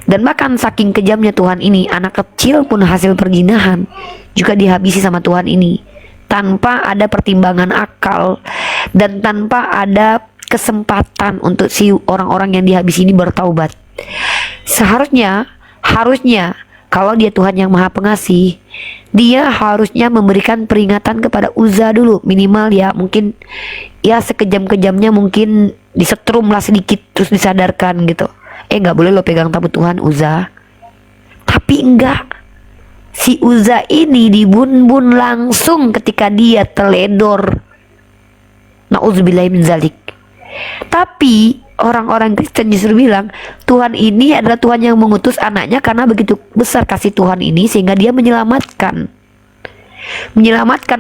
Dan bahkan saking kejamnya Tuhan ini, anak kecil pun hasil perzinahan juga dihabisi sama Tuhan ini, tanpa ada pertimbangan akal dan tanpa ada kesempatan untuk si orang-orang yang dihabisi ini bertaubat. Harusnya kalau dia Tuhan yang Maha Pengasih, dia harusnya memberikan peringatan kepada Uza dulu, minimal ya, mungkin ya sekejam-kejamnya mungkin disetrum lah sedikit terus disadarkan gitu. Nggak boleh lo pegang tabut Tuhan Uza. Tapi enggak, si Uza ini dibun-bun langsung ketika dia teledor. Nauzubillahi min zalik. Tapi orang-orang Kristen justru bilang Tuhan ini adalah Tuhan yang mengutus anaknya karena begitu besar kasih Tuhan ini sehingga dia menyelamatkan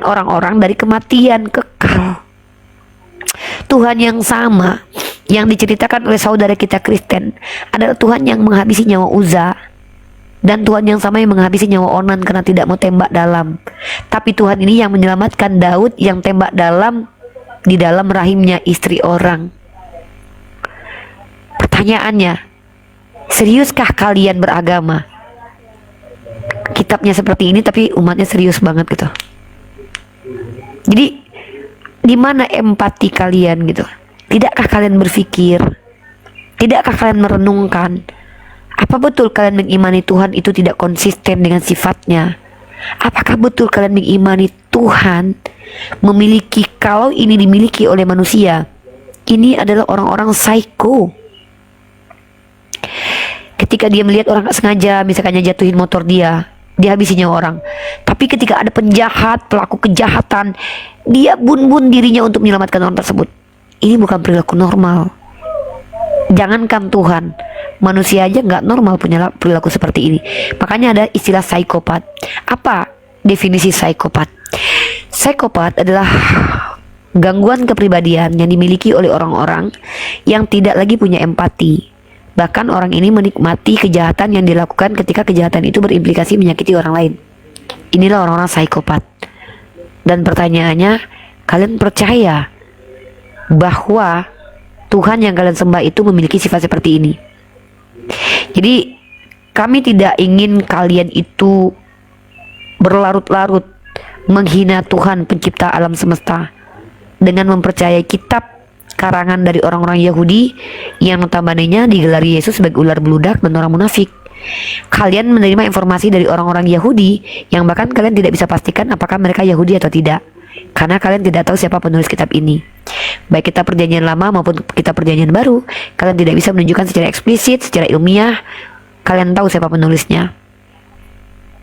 orang-orang dari kematian kekal. Tuhan yang sama yang diceritakan oleh saudara kita Kristen adalah Tuhan yang menghabisi nyawa Uza, dan Tuhan yang sama yang menghabisi nyawa Onan karena tidak mau tembak dalam. Tapi Tuhan ini yang menyelamatkan Daud yang tembak dalam di dalam rahimnya istri orang. Pertanyaannya, seriuskah kalian beragama? Kitabnya seperti ini tapi umatnya serius banget gitu. Jadi di mana empati kalian gitu? Tidakkah kalian berpikir? Tidakkah kalian merenungkan? Apa betul kalian mengimani Tuhan itu tidak konsisten dengan sifatnya? Apakah betul kalian mengimani Tuhan memiliki, kalau ini dimiliki oleh manusia, Ini adalah orang-orang psycho. Ketika dia melihat orang gak sengaja, misalkan jatuhin motor dia habisi nyawa orang. Tapi ketika ada penjahat, pelaku kejahatan, dia bun-bun dirinya untuk menyelamatkan orang tersebut. Ini bukan perilaku normal. Jangankan Tuhan, manusia aja nggak normal punya perilaku seperti ini. Makanya ada istilah psikopat. Apa definisi psikopat? Psikopat adalah gangguan kepribadian yang dimiliki oleh orang-orang yang tidak lagi punya empati. Bahkan orang ini menikmati kejahatan yang dilakukan ketika kejahatan itu berimplikasi menyakiti orang lain. Inilah orang-orang psikopat. Dan pertanyaannya, kalian percaya bahwa Tuhan yang kalian sembah itu memiliki sifat seperti ini? Jadi kami tidak ingin kalian itu berlarut-larut menghina Tuhan pencipta alam semesta dengan mempercayai kitab karangan dari orang-orang Yahudi yang notabene-nya digelari Yesus sebagai ular beludak dan orang munafik. Kalian menerima informasi dari orang-orang Yahudi yang bahkan kalian tidak bisa pastikan apakah mereka Yahudi atau tidak, karena kalian tidak tahu siapa penulis kitab ini. Baik kitab perjanjian lama maupun kitab perjanjian baru, kalian tidak bisa menunjukkan secara eksplisit, secara ilmiah kalian tahu siapa penulisnya.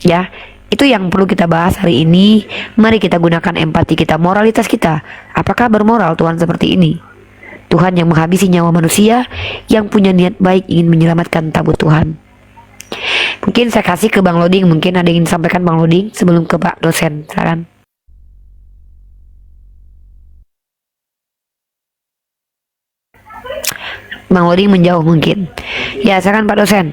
Ya, itu yang perlu kita bahas hari ini. Mari kita gunakan empati kita, moralitas kita. Apakah bermoral Tuhan seperti ini? Tuhan yang menghabisi nyawa manusia, yang punya niat baik ingin menyelamatkan tabut Tuhan. Mungkin saya kasih ke Bang Loding, mungkin ada yang ingin disampaikan Bang Loding sebelum ke Pak dosen. Silakan. Bang Loding menjauh mungkin. Ya, silakan Pak dosen.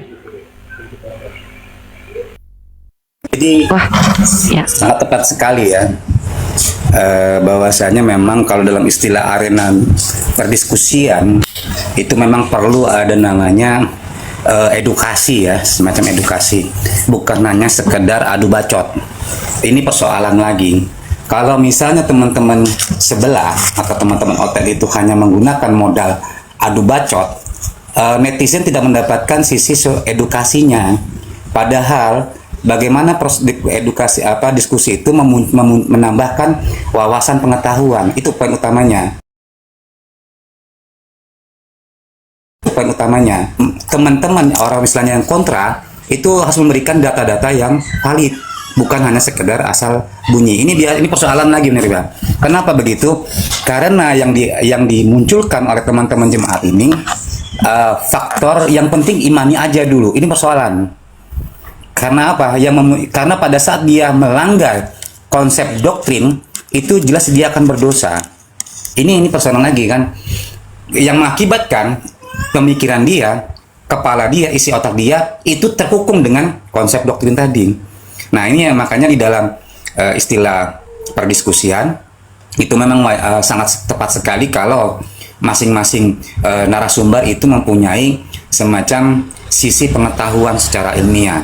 Jadi Wah, ya. sangat tepat sekali ya. Bahwasanya memang kalau dalam istilah arena perdiskusian itu memang perlu ada namanya edukasi ya, semacam edukasi, bukan hanya sekedar adu bacot. Ini persoalan lagi. Kalau misalnya teman-teman sebelah atau teman-teman otak itu hanya menggunakan modal adu bacot, netizen tidak mendapatkan sisi edukasinya. Padahal bagaimana edukasi diskusi itu menambahkan wawasan pengetahuan, itu poin utamanya. Teman-teman orang misalnya yang kontra itu harus memberikan data-data yang valid, bukan hanya sekedar asal bunyi. Ini persoalan lagi nih, Bang. Kenapa begitu? Karena yang dimunculkan oleh teman-teman jemaat ini faktor yang penting imani aja dulu. Ini persoalan. Karena apa? Karena pada saat dia melanggar konsep doktrin, itu jelas dia akan berdosa. Ini persoalan lagi kan, yang mengakibatkan pemikiran dia, kepala dia, isi otak dia itu terkukung dengan konsep doktrin tadi. Nah ini makanya di dalam istilah perdiskusian itu memang sangat tepat sekali kalau masing-masing narasumber itu mempunyai semacam sisi pengetahuan secara ilmiah.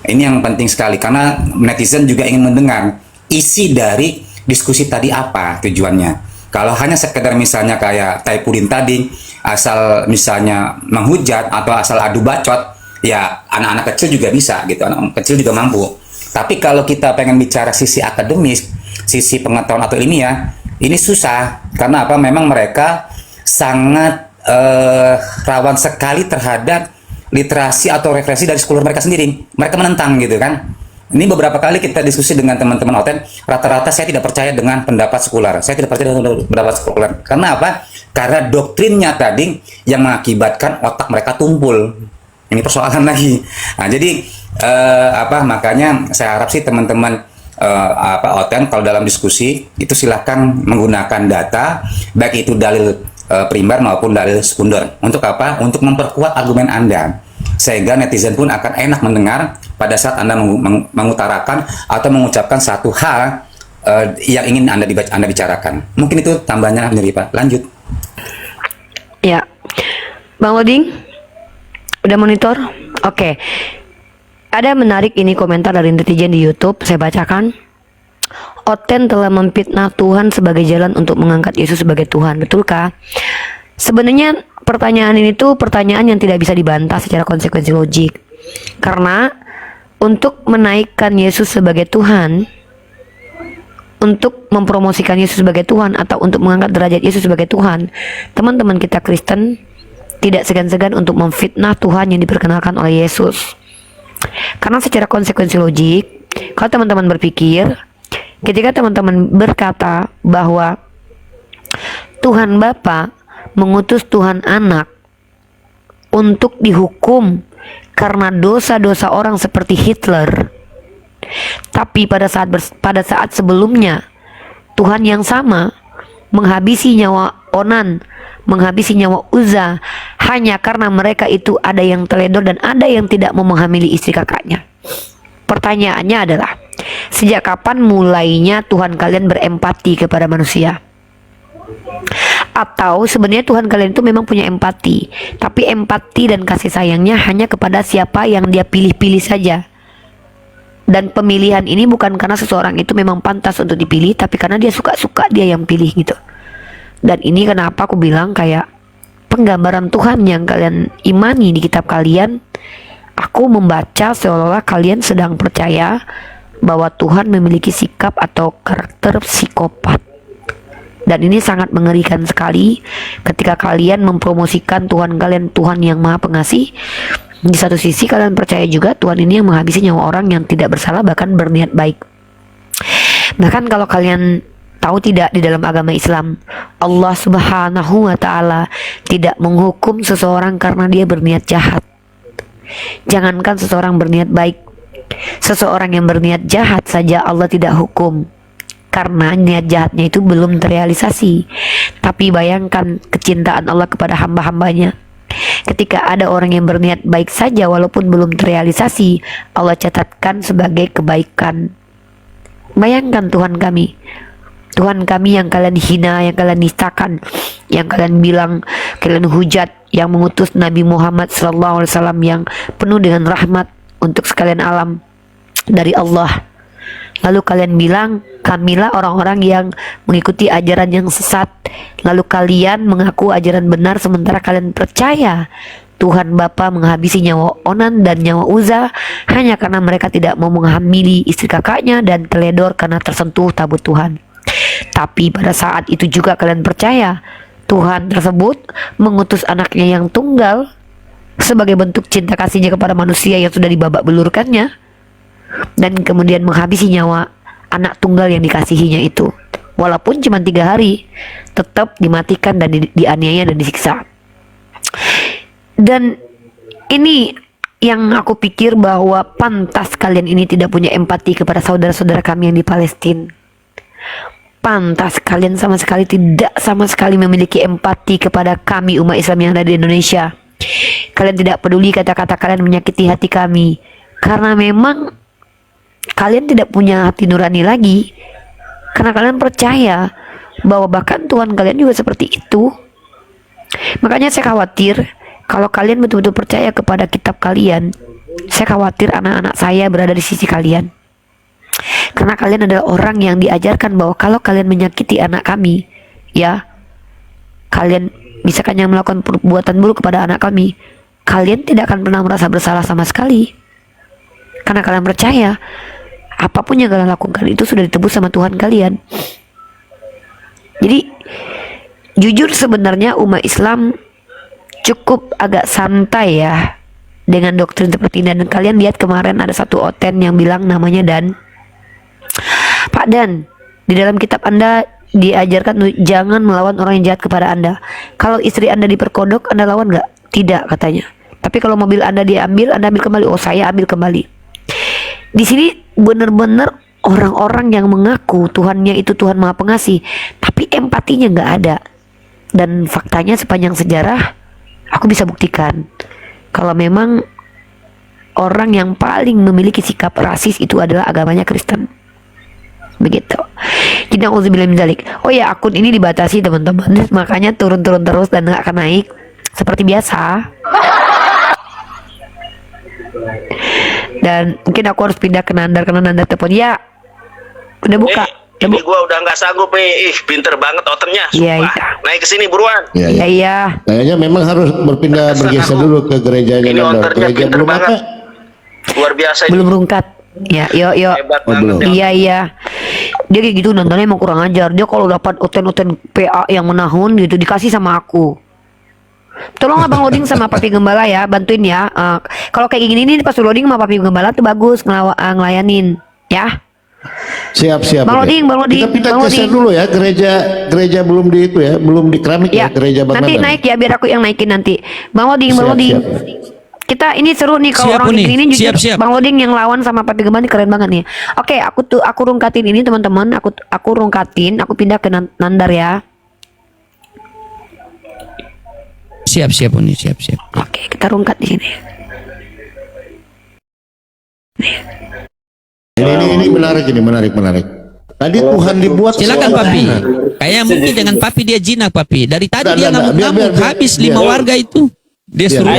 Ini yang penting sekali, karena netizen juga ingin mendengar isi dari diskusi tadi apa tujuannya. Kalau hanya sekedar misalnya kayak Taipudin tadi, asal misalnya menghujat atau asal adu bacot, ya anak-anak kecil juga bisa gitu, anak kecil juga mampu. Tapi kalau kita pengen bicara sisi akademis, sisi pengetahuan atau ilmiah, ini susah. Karena apa? Memang mereka sangat rawan sekali terhadap literasi atau referensi dari sekuler mereka sendiri. Mereka menentang gitu kan. Ini beberapa kali kita diskusi dengan teman-teman OTEN, rata-rata saya tidak percaya dengan pendapat sekuler. Saya tidak percaya dengan pendapat sekuler. Karena apa? Karena doktrinnya tadi yang mengakibatkan otak mereka tumpul. Ini persoalan lagi. Nah, jadi makanya saya harap sih teman-teman OTEN kalau dalam diskusi itu silahkan menggunakan data, baik itu dalil primer maupun dalil sekunder. Untuk apa? Untuk memperkuat argumen Anda, sehingga netizen pun akan enak mendengar pada saat Anda mengutarakan atau mengucapkan satu hal yang ingin Anda bicarakan. Mungkin itu tambahannya dari Pak. Lanjut. Ya, Bang Loding, udah monitor? Oke. Ada menarik ini komentar dari netizen di YouTube, saya bacakan. Oten telah memfitnah Tuhan sebagai jalan untuk mengangkat Yesus sebagai Tuhan. Betulkah? Sebenarnya pertanyaan ini tuh pertanyaan yang tidak bisa dibantah secara konsekuensi logik. Karena untuk menaikkan Yesus sebagai Tuhan, untuk mempromosikan Yesus sebagai Tuhan atau untuk mengangkat derajat Yesus sebagai Tuhan, teman-teman kita Kristen tidak segan-segan untuk memfitnah Tuhan yang diperkenalkan oleh Yesus. Karena secara konsekuensi logik, kalau teman-teman berpikir, ketika teman-teman berkata bahwa Tuhan Bapa mengutus Tuhan Anak untuk dihukum karena dosa-dosa orang seperti Hitler, tapi pada saat sebelumnya Tuhan yang sama menghabisi nyawa Onan, menghabisi nyawa Uza hanya karena mereka itu ada yang teledor dan ada yang tidak mau menghamili istri kakaknya. Pertanyaannya adalah, sejak kapan mulainya Tuhan kalian berempati kepada manusia? Atau sebenarnya Tuhan kalian itu memang punya empati, tapi empati dan kasih sayangnya hanya kepada siapa yang dia pilih-pilih saja. Dan pemilihan ini bukan karena seseorang itu memang pantas untuk dipilih, tapi karena dia suka-suka dia yang pilih gitu. Dan ini kenapa aku bilang kayak penggambaran Tuhan yang kalian imani di kitab kalian, aku membaca seolah-olah kalian sedang percaya bahwa Tuhan memiliki sikap atau karakter psikopat. Dan ini sangat mengerikan sekali ketika kalian mempromosikan Tuhan kalian Tuhan yang Maha Pengasih. Di satu sisi kalian percaya juga Tuhan ini yang menghabisi nyawa orang yang tidak bersalah bahkan berniat baik. Bahkan kalau kalian tahu tidak, di dalam agama Islam Allah Subhanahu wa Ta'ala tidak menghukum seseorang karena dia berniat jahat. Jangankan seseorang berniat baik, seseorang yang berniat jahat saja Allah tidak hukum karena niat jahatnya itu belum terrealisasi. Tapi bayangkan kecintaan Allah kepada hamba-hambanya. Ketika ada orang yang berniat baik saja walaupun belum terrealisasi, Allah catatkan sebagai kebaikan. Bayangkan Tuhan kami yang kalian hina, yang kalian nistakan, yang kalian bilang, kalian hujat, yang mengutus Nabi Muhammad SAW yang penuh dengan rahmat untuk sekalian alam dari Allah. Lalu kalian bilang, kamilah orang-orang yang mengikuti ajaran yang sesat. Lalu kalian mengaku ajaran benar sementara kalian percaya Tuhan Bapa menghabisi nyawa Onan dan nyawa Uza hanya karena mereka tidak mau menghamili istri kakaknya dan teledor karena tersentuh tabut Tuhan. Tapi pada saat itu juga kalian percaya Tuhan tersebut mengutus anaknya yang tunggal sebagai bentuk cinta kasihnya kepada manusia yang sudah dibabak belurkannya, dan kemudian menghabisi nyawa anak tunggal yang dikasihinya itu. Walaupun cuma 3 hari, tetap dimatikan dan dianiaya dan disiksa. Dan ini yang aku pikir bahwa pantas kalian ini tidak punya empati kepada saudara-saudara kami yang di Palestina. Pantas kalian sama sekali memiliki empati kepada kami umat Islam yang ada di Indonesia. Kalian tidak peduli kata-kata kalian menyakiti hati kami, karena memang kalian tidak punya hati nurani lagi, karena kalian percaya bahwa bahkan Tuhan kalian juga seperti itu. Makanya saya khawatir kalau kalian betul-betul percaya kepada kitab kalian, saya khawatir anak-anak saya berada di sisi kalian. Karena kalian adalah orang yang diajarkan bahwa kalau kalian menyakiti anak kami, ya, kalian misalkan yang melakukan perbuatan buruk kepada anak kami, kalian tidak akan pernah merasa bersalah sama sekali. Karena kalian percaya apapun yang kalian lakukan itu sudah ditebus sama Tuhan kalian. Jadi jujur sebenarnya umat Islam cukup agak santai ya dengan doktrin seperti ini. Dan kalian lihat kemarin ada satu oten yang bilang namanya Dan, Pak Dan, di dalam kitab Anda diajarkan jangan melawan orang yang jahat kepada Anda. Kalau istri Anda diperkodok, Anda lawan nggak? Tidak, katanya. Tapi kalau mobil Anda diambil, Anda ambil kembali. Oh, saya ambil kembali. Di sini benar-benar orang-orang yang mengaku Tuhannya itu Tuhan Maha Pengasih, tapi empatinya nggak ada. Dan faktanya sepanjang sejarah, aku bisa buktikan kalau memang orang yang paling memiliki sikap rasis itu adalah agamanya Kristen. Begitu. Jadi auzubillah min dzalik. Oh ya, akun ini dibatasi teman-teman, makanya turun-turun terus dan nggak akan naik seperti biasa. Dan mungkin aku harus pindah ke Nandar karena Nandar telepon. Ya, udah buka. Ini gua udah nggak sanggup nih. Pinter banget oternya. Iya, iya. Naik ke sini buruan. Iya, iya. Kayaknya memang harus bergeser dulu ke gerejanya Ini Nandar. oternya Gereja pinter belum banget. apa? Luar biasa. Belum rungkat. Ya, yuk. Hebat Oh, banget. belum. Iya. Dia kayak gitu nontonnya emang kurang ajar. Dia kalau dapat oten-oten PA yang menahun gitu dikasih sama aku. Tolong abang loading sama Papi Gembala ya, bantuin ya. Kalau kayak gini nih pas loading sama Papi Gembala tuh bagus ngelayanin ya. Siap. Bang oke. Loding, Kita Bang geser Loding. dulu ya, gereja belum di itu ya, belum di keramik ya, gereja Bang nanti Nandan. naik ya, biar aku yang naikin nanti. Bang Loding. Siap. Kita ini seru nih kalau Siap, orang Uni. ini jujur. Siap. Bang Loding yang lawan sama Papi Gembala ini keren banget nih. Oke, aku rungkatin ini teman-teman. Aku rungkatin, aku pindah ke Nandar ya. Siap Uni, siap. Oke, kita rungkat di sini. Ini menarik. Tadi Tuhan dibuat Silakan seolah- Papi. Kayak mungkin dengan Papi dia jinak Papi. Dari tadi Nggak, dia nggak, ngamuk-ngamuk biar- habis biar- 5 warga itu. Dia Biar- suruh.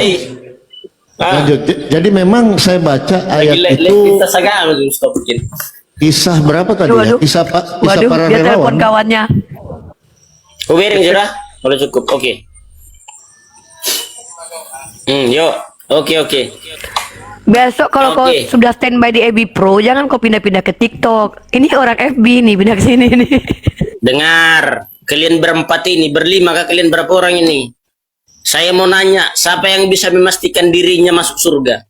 Lanjut. Jadi memang saya baca ayat itu kisah berapa tadi ya? Waduh. Kisah Waduh, para dia telepon relawan. kawannya. Ubirin sudah? Kalau cukup, oke. Yuk. Oke. Besok kalau kau Oke. sudah standby di EB Pro, jangan kau pindah-pindah ke TikTok. Ini orang FB nih, pindah ke sini nih. Dengar, kalian berempat ini, berlima kah kalian berapa orang ini? Saya mau nanya, siapa yang bisa memastikan dirinya masuk surga?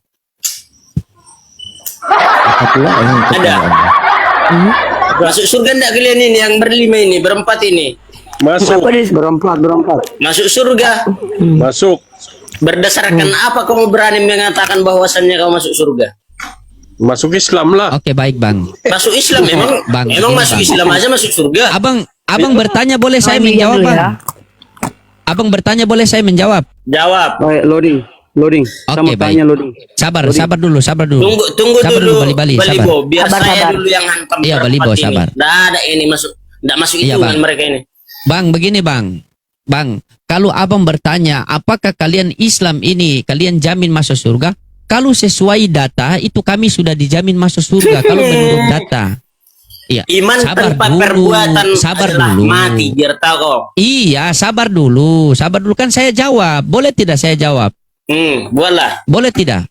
Apa pula yang Ada. pertanyaan? Masuk surga enggak kalian ini yang berlima ini, berempat ini? Apa deh? Masuk surga. Masuk. Berdasarkan apa kamu berani mengatakan bahwasannya kamu masuk surga? Masuk Islam lah. Oke, baik Bang. Masuk Islam memang Bang, memang ini, masuk Bang. Islam aja masuk surga. Abang bertanya boleh saya Oh, ini menjawab dulu Bang? ya. Abang bertanya boleh saya menjawab? Jawab. Loading. Oke, baik. Sabar dulu. Tunggu Sabar dulu. Bali, sabar. Balibo, biar Sabar, saya sabar. dulu yang hantam. Iya, berempat Balibo, ini. sabar. Nggak ada ini masuk Iya, hitungan Bang. mereka ini. Bang, begini Bang, kalau abang bertanya apakah kalian Islam ini kalian jamin masuk surga? Kalau sesuai data itu kami sudah dijamin masuk surga. Kalau menurut data, iya. Iman Sabar tanpa dulu, perbuatan sabar adalah dulu. mati, biar tahu kau. Iya, sabar dulu kan saya jawab. Boleh tidak saya jawab? Buatlah. Boleh tidak?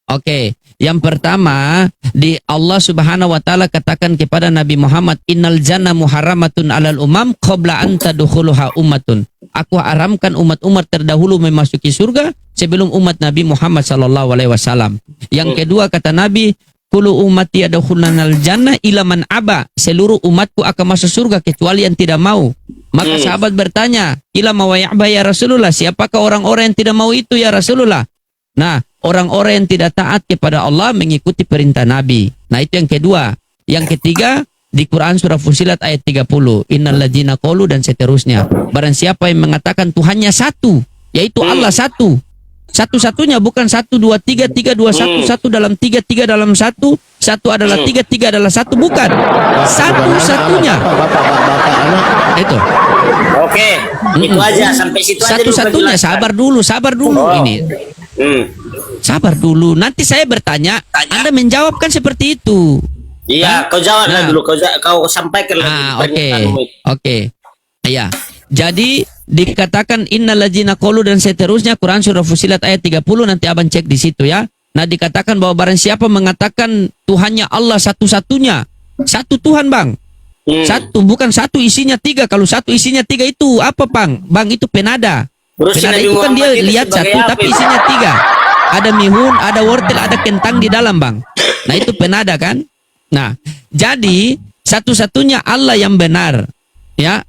Oke, yang pertama di Allah Subhanahu wa taala katakan kepada Nabi Muhammad, "Innal jannah muharramatun 'alal umam qabla an tadkhuluha ummatun." Aku haramkan umat-umat terdahulu memasuki surga sebelum umat Nabi Muhammad sallallahu alaihi wasallam. Yang kedua kata Nabi, "Kullu ummati yadkhulunal jannah illa man aba." Seluruh umatku akan masuk surga kecuali yang tidak mau. Maka sahabat bertanya, "Ila ma ya'ba ya Rasulullah?" Siapakah orang-orang yang tidak mau itu ya Rasulullah? Nah, orang-orang yang tidak taat kepada Allah mengikuti perintah Nabi. Nah, itu yang kedua. Yang ketiga, di Quran surah Fusilat ayat 30. Innal ladzina qalu dan seterusnya. Barang siapa yang mengatakan Tuhannya satu, yaitu Allah satu. Satu-satunya, bukan 1, 2, 3, 3, 2, 1, 1 dalam 3, 3 dalam 1, 1 adalah 3, 3 adalah 1, bukan. Satu-satunya. Bapak, anak. Itu. Oke, itu aja sampai situ aja. dulu Satu-satunya, penjelasan. sabar dulu ini. Sabar dulu. Nanti saya bertanya, Anda menjawab kan seperti itu. Iya, kau jawablah Nah. dulu. Kau sampaikan lagi. Oke. pernyataanmu. Oke. Iya. Jadi dikatakan innal ladzina qalu dan seterusnya Quran surah Fusilat ayat 30, nanti abang cek di situ ya. Nah, dikatakan bahwa barang siapa mengatakan Tuhannya Allah satu-satunya. Satu Tuhan, Bang. Satu, bukan satu isinya 3. Kalau satu isinya 3 itu apa, Bang? Bang, itu penada. Terus Penada Nabi itu kan dia Muhammad itu lihat sebagai satu apa tapi itu? isinya 3. Ada mihun, ada wortel, ada kentang di dalam, Bang. Nah, itu penada kan? Nah, jadi satu-satunya Allah yang benar. Ya.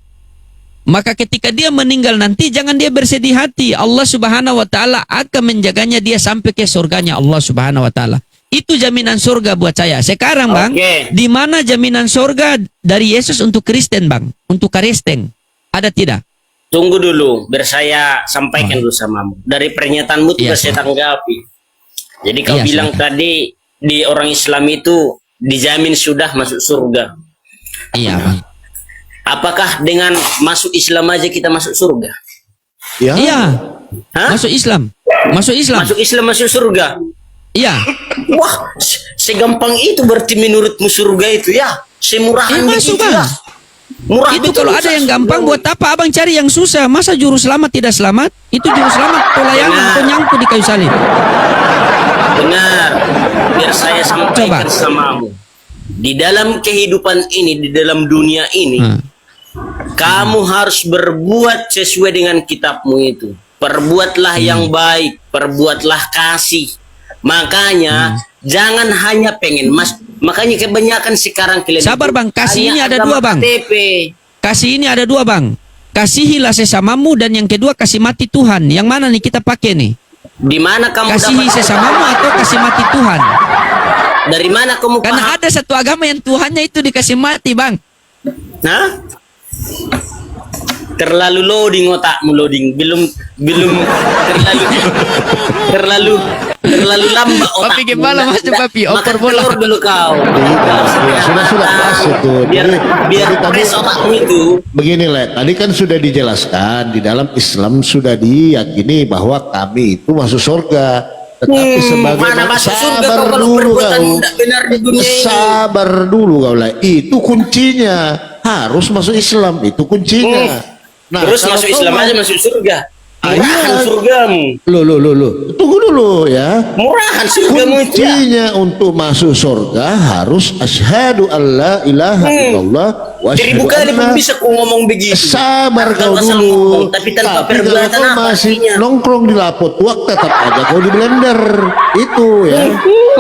Maka ketika dia meninggal nanti jangan dia bersedih hati. Allah Subhanahu wa taala akan menjaganya dia sampai ke surganya Allah Subhanahu wa taala. Itu jaminan surga buat saya. Sekarang, Bang, Oke. di mana jaminan surga dari Yesus untuk Kristen, Bang? Untuk Kristen. Ada tidak? Tunggu dulu, biar saya sampaikan dulu samamu. Dari pernyataanmu itu Iya, saya tanggapi. Jadi kau Iya, bilang silakan. tadi di orang Islam itu dijamin sudah masuk surga. Iya, Bang. Apakah dengan masuk Islam aja kita masuk surga? Ya. Iya. Hah? Masuk Islam. Masuk Islam. Masuk Islam masuk surga. Iya. Wah, segampang itu berarti menurutmu surga itu ya? Semurahan Masuk, begitu Bang. ya? Murah Itu betul, kalau ada Ustaz. yang gampang buat apa abang cari yang susah? Masa juru selamat tidak selamat? Itu juru selamat pelayanan atau nyangkut di kayu salib. Benar. Biar saya sampaikan Coba. samamu. di dalam kehidupan ini, di dalam dunia ini, kamu harus berbuat sesuai dengan kitabmu itu. Perbuatlah yang baik, perbuatlah kasih. Makanya jangan hanya pengen mas. Makanya kebanyakan sekarang kalian Sabar itu bang, kasih ini hanya ada agama dua bang. KTP. Kasih ini ada dua bang. Kasihilah sesamamu dan yang kedua kasih mati Tuhan. Yang mana nih kita pakai nih? Di mana kamu Kasihi dapat sesamamu atau kasih mati Tuhan? Dari mana kamu Karena paham? ada satu agama yang Tuhannya itu dikasih mati bang. Hah? Terlalu loading otakmu, loading. Belum terlalu lambat otakmu. Papi gimana masuk papi? Makan Oper bola. telur dulu kau. Sudah pas itu. Biar Jadi tadi- fresh otakmu itu. Begini Le, tadi kan sudah dijelaskan di dalam Islam sudah diyakini bahwa kami itu masuk surga. Tetapi sebagai Mana masuk surga sabar kau kalau dulu perbuatan kau. tidak benar di dunia ini. Sabar dulu kau lah. Itu kuncinya. Harus masuk Islam, itu kuncinya. Nah, Terus kalau masuk kau Islam mau- aja masuk surga. Ah, Murahan iya. surgamu. Loh. Tunggu dulu ya. Murahan surgamu itu ya. Kuncinya untuk masuk surga harus asyhadu alla ilaha illallah wa 1000 asyhadu kali pun anna. bisa ku ngomong begitu. Sabar Asal kau asal dulu. ngomong, tapi tanpa kalau perbuatan kau apa masih artinya? nongkrong di lapot wak tetap aja kau di blender. Itu ya.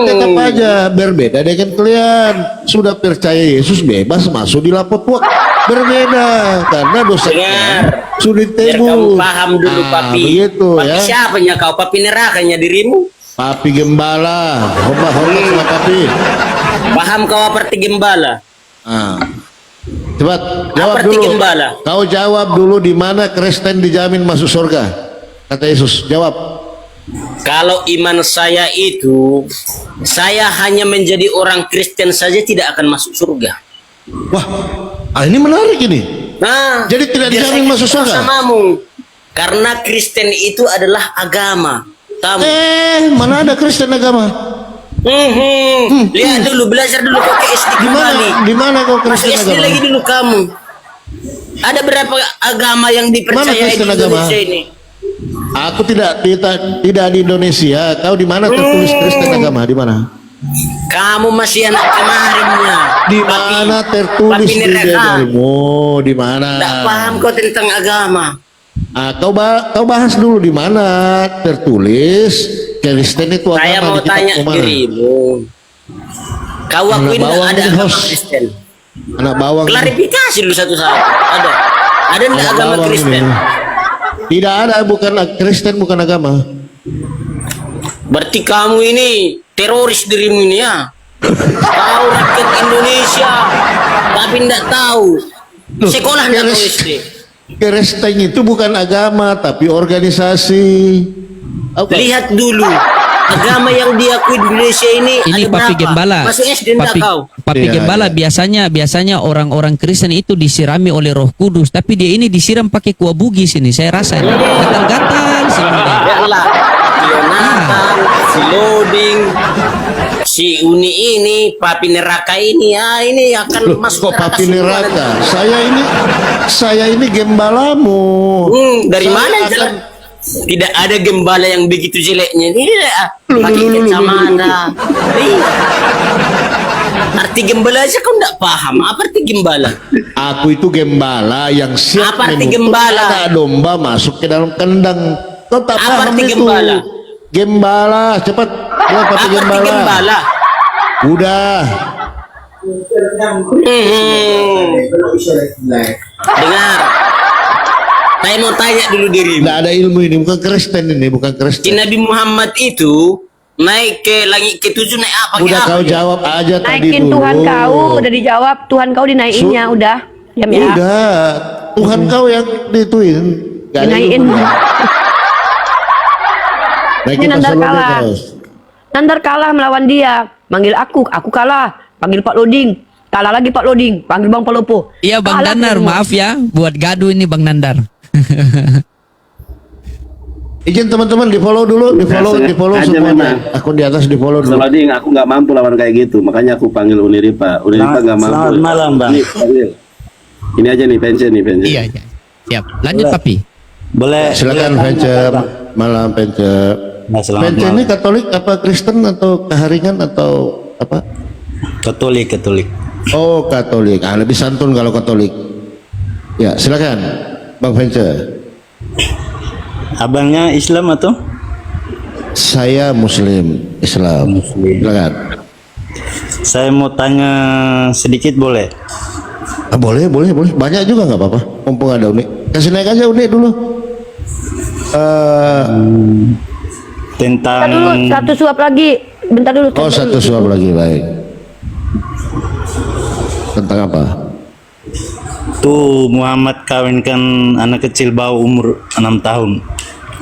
Tetap aja berbeda dengan kalian. Sudah percaya Yesus bebas masuk di lapot wak. Berbeda karena dosa Dengar. sudah Biar kamu tebus. paham dulu papi. Begitu Papi ya. siapanya kau? Papi nerakanya dirimu. Papi gembala. Hormat sama papi. Paham kau apa arti gembala? Ah. Cepat jawab Apa arti dulu. gembala? Kau jawab dulu di mana Kristen dijamin masuk surga. Kata Yesus, jawab. Kalau iman saya itu, saya hanya menjadi orang Kristen saja tidak akan masuk surga. Wah, ini menarik ini. Nah, Jadi tidak biar dijamin saya masuk kasih tahu surga? samamu. Karena Kristen itu adalah agama. Tahu? Mana ada Kristen agama? Lihat dulu, belajar dulu kau ke SD Di mana? kembali. Di mana kau Masuk Kristen SD agama? lagi dulu kamu. Ada berapa agama yang dipercayai di Kristen Indonesia agama? ini? Aku tidak di Indonesia. Kau di mana tertulis Kristen agama? Di mana? Kamu masih anak kemarinnya. Di mana tertulis di Bible-mu? Di mana? Tidak paham kau tentang agama. Kau bahas dulu di mana tertulis Kristen itu agama. Saya mau di tanya kitabmu mana? dirimu. Kau akuin bawang nggak ada ini, agama host. Kristen? Anak bawang. Klarifikasi dulu satu-satu. Ada nggak Anak agama bawang Kristen? ini. Tidak ada, bukan Kristen, bukan agama. Berarti kamu ini teroris dirimu ini ya. Tahu rakyat Indonesia, tapi tidak tahu. Sekolah tidak tahu SD. Kristen itu bukan agama, tapi organisasi. Apa? Lihat dulu agama yang diakui di Indonesia ini Ini ada papi berapa? gembala. Masuk SD enggak kau? Papi Iya, gembala iya. biasanya orang-orang Kristen itu disirami oleh Roh Kudus, tapi dia ini disiram pakai kuah bugis ini. Saya rasa ini gatal-gatal semua. Lihatlah Jonathan, si Loading, si Uni ini, papi neraka ini ya, ini akan Loh, masuk kok papi semua neraka? nanti. Saya ini gembalamu. Dari Saya mana akan- jalan? Tidak ada gembala yang begitu jeleknya. Tidak. Loh, Pakai loh, loh, kacamata. Iya. Arti gembala aja kau tidak paham. Apa arti gembala? Aku itu gembala yang siap Apa arti menutup gembala? anak domba masuk ke dalam kandang. Kau tak Apa paham arti itu? gembala? Gembala, cepat. Bilang papi Apa arti gembala? Udah. Dengar. Saya mau tanya dulu dirimu. Tidak ada ilmu ini, bukan Kristen ini, bukan Si Kristen. Nabi Muhammad itu naik ke langit ke-7 naik apa? Pakai Udah apa kau dia? jawab aja tadi Naikin dulu. Tuhan kau, udah dijawab. Tuhan kau dinaikinnya, udah. Diam ya. Udah, Tuhan kau yang dituin. Gak ada Dinaikin. ilmunya. Naikin Ini Nandar pasal kalah. terus. Nandar kalah melawan dia. Manggil aku kalah. Panggil Pak Loding. Kalah lagi Pak Loding. Panggil Bang Palopo. Iya Bang Kalah Nandar, semua. maaf ya buat gaduh ini Bang Nandar. Izin teman-teman di follow dulu, di follow Aja semua. memang. Akun di atas di follow dulu. Saladin, aku nggak mampu lawan kayak gitu, makanya aku panggil Uniripa. Uniripa nggak mampu. Selamat malam, Bang. Ini aja nih pensiun nih pensiun. Iya, iya. Siap. Lanjut Papi. Boleh. Silakan boleh Vence, tanya, Bang? malam Vence. Nah, selamat Vence malam. ini Katolik apa Kristen atau keharingan atau apa? Katolik. Oh, Katolik. Ah, lebih santun kalau Katolik. Ya, silakan, Bang Vence. Abangnya Islam atau? Saya Muslim, Islam. Silakan. Saya mau tanya sedikit boleh? Ah, boleh. Banyak juga nggak apa-apa. Mumpung ada Uni. Kasih naik aja Uni dulu. Tentang Bentar dulu, satu suap lagi. Bentar dulu. Oh, satu suap lagi, baik. Tentang apa? tuh Muhammad kawinkan anak kecil bawah umur 6 tahun.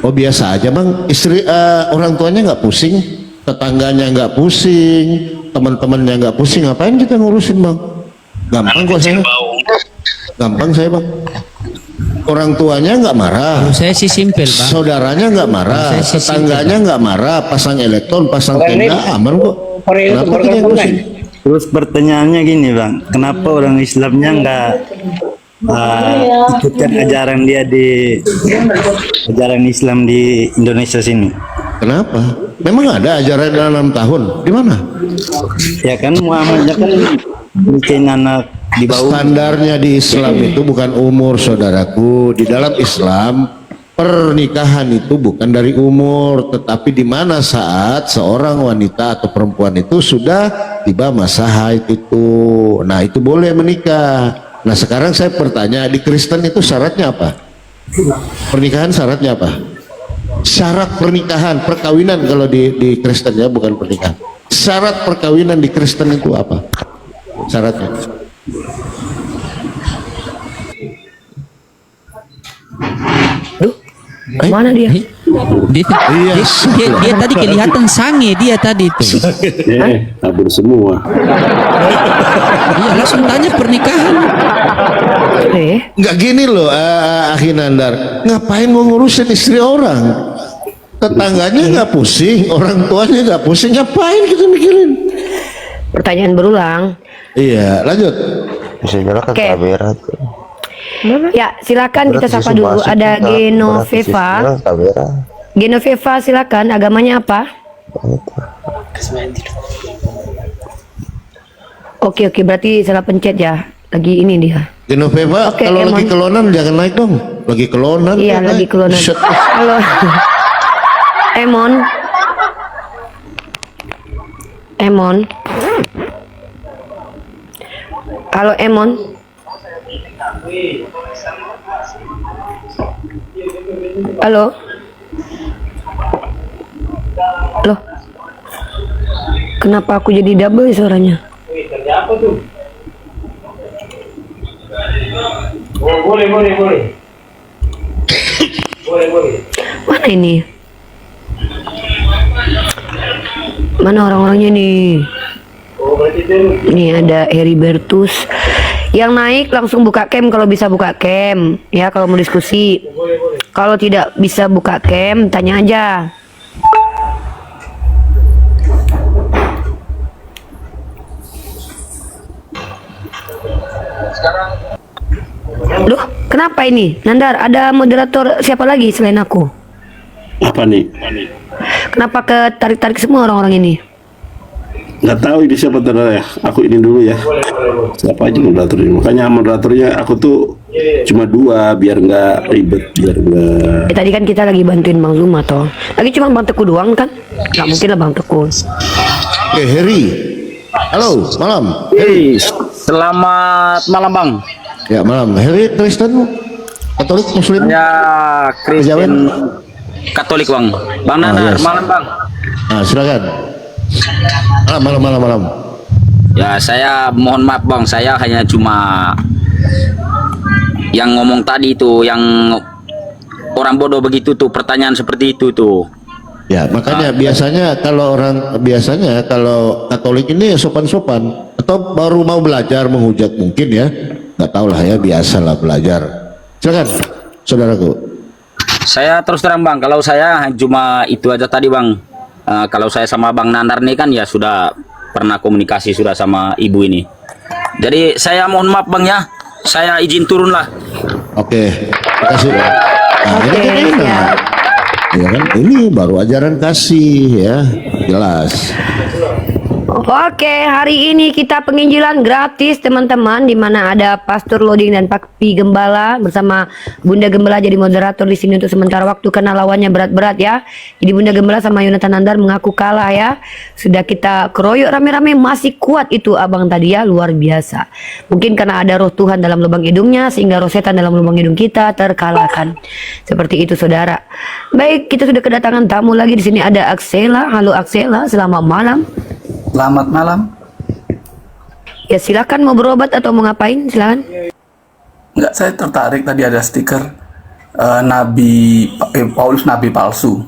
Oh, biasa aja Bang. Istri orang tuanya nggak pusing, tetangganya nggak pusing, teman-temannya nggak pusing. Ngapain kita ngurusin Bang? Gampang kok saya. Gampang saya Bang. Orang tuanya nggak marah. Saya sih simpel, Bang. Saudaranya nggak marah, tetangganya nggak marah, pasang elektron, pasang tenda, aman kok. Kenapa kita yang ngurusin? Terus pertanyaannya gini Bang, kenapa orang Islamnya nggak ikutkan ajaran dia di ajaran Islam di Indonesia sini? Kenapa? Memang ada ajaran 6 tahun? Di mana? Ya kan Muhammadnya kan bikin anak di bawah. Standarnya di Islam itu bukan umur, saudaraku. Di dalam Islam pernikahan itu bukan dari umur, tetapi di mana saat seorang wanita atau perempuan itu sudah tiba masa haid itu. Nah, itu boleh menikah. Nah, sekarang saya bertanya, di Kristen itu syaratnya apa? Pernikahan syaratnya apa? Syarat pernikahan, perkawinan kalau di Kristen ya, bukan pernikahan. Syarat perkawinan di Kristen itu apa? Syaratnya? Duh, mana dia? Dia tadi kelihatan sange dia tadi tuh. Kabur semua. Iya, langsung tanya pernikahan. Nggak gini loh, Akhi Nandar. Ngapain mau ngurusin istri orang? Tetangganya nggak pusing, orang tuanya nggak pusing. Ngapain kita mikirin? Pertanyaan berulang. Iya, lanjut. Oke. Ya, silakan kita sapa dulu. Ada Genoveva. Genoveva, silakan. Agamanya apa? Oke, berarti salah pencet ya. Lagi ini dia. Genoveva, Oke, kalau Emon. lagi kelonan jangan naik dong. Lagi kelonan. Iya, jangan lagi naik. kelonan. Shut. Halo. Emon. Halo, Emon. Halo. Loh. Kenapa aku jadi double suaranya? Boleh. Mana ini? Mana orang-orangnya nih? Nih ada Heribertus. Yang naik langsung buka cam kalau bisa buka cam. Ya, kalau mau diskusi. Kalau tidak bisa buka cam, tanya aja. Loh, kenapa ini? Nandar, ada moderator siapa lagi selain aku? Apa nih? Kenapa ketarik-tarik semua orang-orang ini? Nggak tahu ini siapa ya. Aku ini dulu ya. Siapa aja moderatornya? Makanya moderatornya aku tuh cuma 2 biar nggak ribet, biar nggak. Tadi kan kita lagi bantuin Bang Zuma toh. Lagi cuma Bang Teguh doang kan? Nggak mungkin lah Bang Teguh. Heri. Halo, malam. Heri. Selamat malam Bang. Ya, malam. Heri Kristen, Katolik, Muslim? Ya, Kristen, Katolik Bang. Bang Nandar, yes. malam Bang. Nah, silakan. Malam. Ya, saya mohon maaf Bang, saya hanya cuma yang ngomong tadi itu, yang orang bodoh begitu tuh, pertanyaan seperti itu tuh. Ya, makanya biasanya kalau Katolik ini sopan-sopan atau baru mau belajar menghujat mungkin ya. Nggak tahu lah ya, biasalah belajar. Silakan, saudaraku. Saya terus terang Bang, kalau saya cuma itu aja tadi Bang. Kalau saya sama Bang Nandar nih kan ya sudah pernah komunikasi sudah sama ibu ini. Jadi saya mohon maaf Bang ya, saya izin turun lah. Oke, makasih Bang. Nah, Oke, ini kan enak. Ya kan, ini baru ajaran kasih ya, jelas. Oke, hari ini kita penginjilan gratis teman-teman, di mana ada Pastor Loading dan Pak Pi Gembala bersama Bunda Gembala jadi moderator di sini untuk sementara waktu karena lawannya berat-berat ya. Jadi Bunda Gembala sama Yonatan Andar mengaku kalah ya. Sudah kita keroyok rame-rame, masih kuat itu abang tadi ya, luar biasa. Mungkin karena ada roh Tuhan dalam lubang hidungnya sehingga roh setan dalam lubang hidung kita terkalahkan. Seperti itu saudara. Baik, kita sudah kedatangan tamu lagi di sini, ada Aksela. Halo Aksela, selamat malam. Selamat malam. Ya silakan, mau berobat atau mau ngapain, silakan. Enggak, saya tertarik tadi ada stiker Paulus nabi palsu.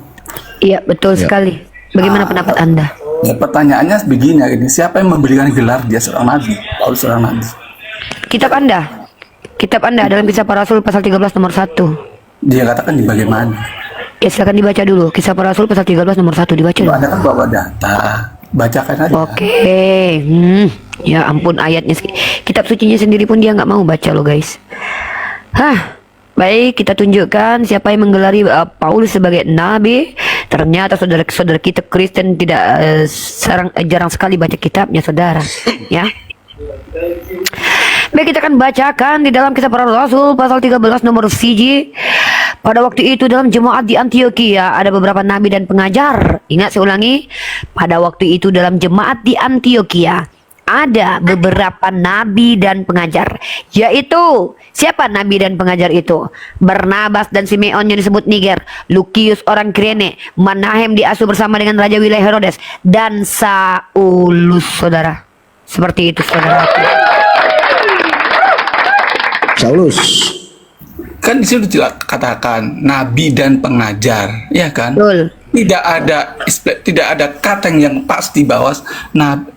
Iya betul sekali. Bagaimana pendapat Anda? Ya, pertanyaannya begini, siapa yang memberikan gelar dia seorang nabi? Paulus seorang nabi. Kitab Anda dalam Kisah Para Rasul pasal 13 nomor 1. Dia katakan di bagaimana? Ya silakan dibaca dulu. Kisah Para Rasul pasal 13 nomor 1, dibaca dulu. Anda kan bawa data, bacakan aja. Oke. Ya ampun, ayatnya kitab sucinya sendiri pun dia nggak mau baca loh guys. Baik, kita tunjukkan siapa yang menggelari Paulus sebagai nabi. Ternyata saudara-saudara kita Kristen tidak jarang sekali baca kitabnya saudara ya. Baik, kita akan bacakan di dalam Kisah Para Rasul pasal 13 nomor 1. Pada waktu itu dalam jemaat di Antioquia ada beberapa nabi dan pengajar. Ingat, saya ulangi. Pada waktu itu dalam jemaat di Antioquia ada beberapa nabi dan pengajar. Yaitu, siapa nabi dan pengajar itu? Barnabas dan Simeon yang disebut Niger, Lukius orang Kirene, Manahem diasuh bersama dengan Raja wilayah Herodes, dan Saulus, saudara. Seperti itu, saudara. Saulus. Kan di sini katakan nabi dan pengajar, ya kan? Betul. Tidak ada kata yang pasti bahwa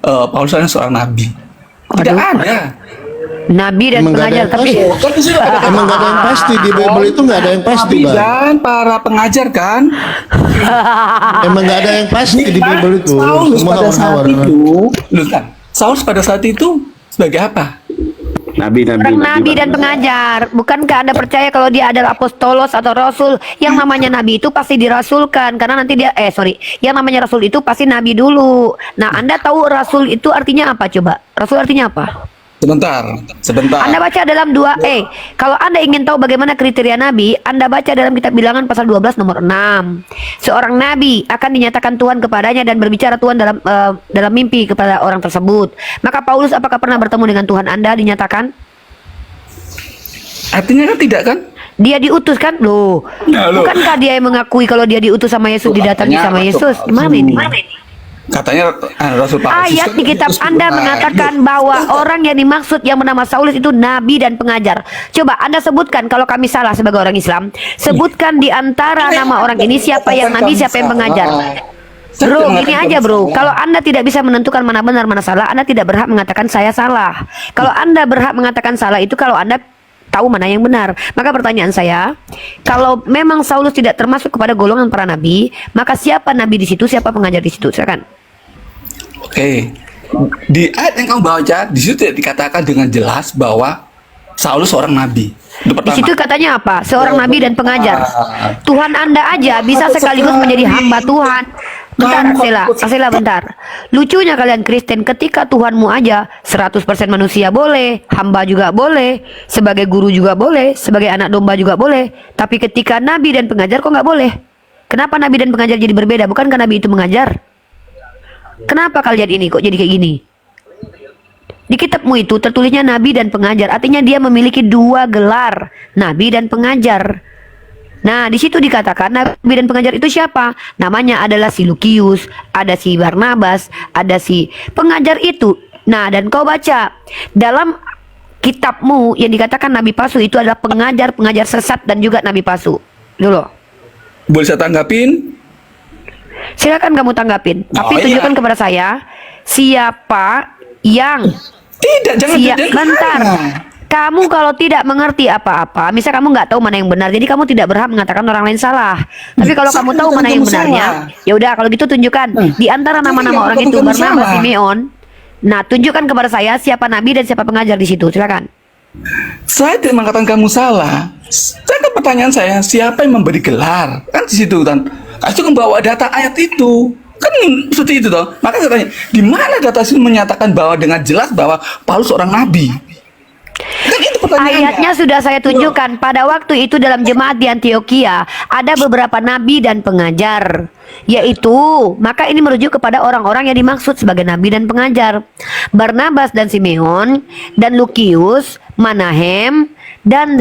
Paulus adalah seorang nabi. Tidak ada. Nabi dan pengajar, tapi emang gak ada yang pasti di Bible itu, nggak ada yang pasti, nabi Bang. dan para pengajar kan? Emang nggak ada yang pasti di Bible itu. Saulus pada saat itu sebagai apa? Nabi dan pengajar. Bukankah Anda percaya kalau dia adalah apostolos atau rasul? Yang namanya nabi itu pasti dirasulkan, karena nanti dia yang namanya rasul itu pasti nabi dulu. Nah, Anda tahu rasul itu artinya apa coba? Rasul artinya apa? Sebentar. Anda baca dalam 2 kalau Anda ingin tahu bagaimana kriteria nabi, Anda baca dalam kitab Bilangan pasal 12 nomor 6. Seorang nabi akan dinyatakan Tuhan kepadanya dan berbicara Tuhan dalam mimpi kepada orang tersebut. Maka Paulus apakah pernah bertemu dengan Tuhan Anda dinyatakan? Artinya kan tidak kan? Dia diutus kan? Loh. Bukankah dia yang mengakui kalau dia diutus sama Yesus, didatangi sama Yesus? Gimana ini? Katanya Rasul Paulus. Ayat di kitab Anda mengatakan bahwa orang yang dimaksud yang bernama Saulus itu nabi dan pengajar. Coba Anda sebutkan, kalau kami salah sebagai orang Islam, sebutkan di antara nama orang ini siapa yang nabi, siapa yang pengajar. Bro, gini aja bro, kalau Anda tidak bisa menentukan mana benar mana salah, Anda tidak berhak mengatakan saya salah. Kalau Anda berhak mengatakan salah itu kalau Anda tahu mana yang benar. Maka pertanyaan saya, kalau memang Saulus tidak termasuk kepada golongan para nabi, maka siapa nabi di situ, siapa pengajar di situ? Silakan. Oke. Di ayat yang kamu baca, di situ tidak dikatakan dengan jelas bahwa Saulus seorang nabi. Di situ katanya apa? Seorang nabi dan pengajar. Tuhan Anda aja bisa sekaligus menjadi hamba Tuhan. Bentar, Asela bentar. Lucunya kalian Kristen, ketika Tuhanmu aja 100% manusia boleh, hamba juga boleh, sebagai guru juga boleh, sebagai anak domba juga boleh. Tapi ketika nabi dan pengajar kok nggak boleh? Kenapa nabi dan pengajar jadi berbeda? Bukankah nabi itu mengajar? Kenapa kalian ini kok jadi kayak gini? Di kitabmu itu tertulisnya nabi dan pengajar, artinya dia memiliki 2 gelar, nabi dan pengajar. Nah, di situ dikatakan nabi dan pengajar itu siapa? Namanya adalah si Lukius, ada si Barnabas, ada si pengajar itu. Nah, dan kau baca dalam kitabmu yang dikatakan nabi palsu itu adalah pengajar-pengajar sesat dan juga nabi palsu. Dulu. Boleh saya tanggapin? Silakan kamu tanggapin. Tapi tunjukkan kepada saya siapa yang bentar. Kamu kalau tidak mengerti apa-apa, misal kamu nggak tahu mana yang benar, jadi kamu tidak berhak mengatakan orang lain salah. Tapi kalau kamu tahu mana yang benarnya, ya udah kalau gitu tunjukkan di antara nama-nama orang itu Barnabas, Simeon. Nah, tunjukkan kepada saya siapa nabi dan siapa pengajar di situ. Silakan. Saya tidak mengatakan kamu salah. Saya pertanyaan saya, siapa yang memberi gelar? Kan di situ kan. Kasih membawa data ayat itu. Kan seperti itu toh. Maka saya tanya, di mana data itu menyatakan bahwa dengan jelas bahwa Paulus seorang nabi? Kan itu pertanyaannya. Ayatnya sudah saya tunjukkan. Pada waktu itu dalam jemaat di Antioquia ada beberapa nabi dan pengajar, yaitu, maka ini merujuk kepada orang-orang yang dimaksud sebagai nabi dan pengajar: Barnabas dan Simeon, dan Lukius, Manahem, dan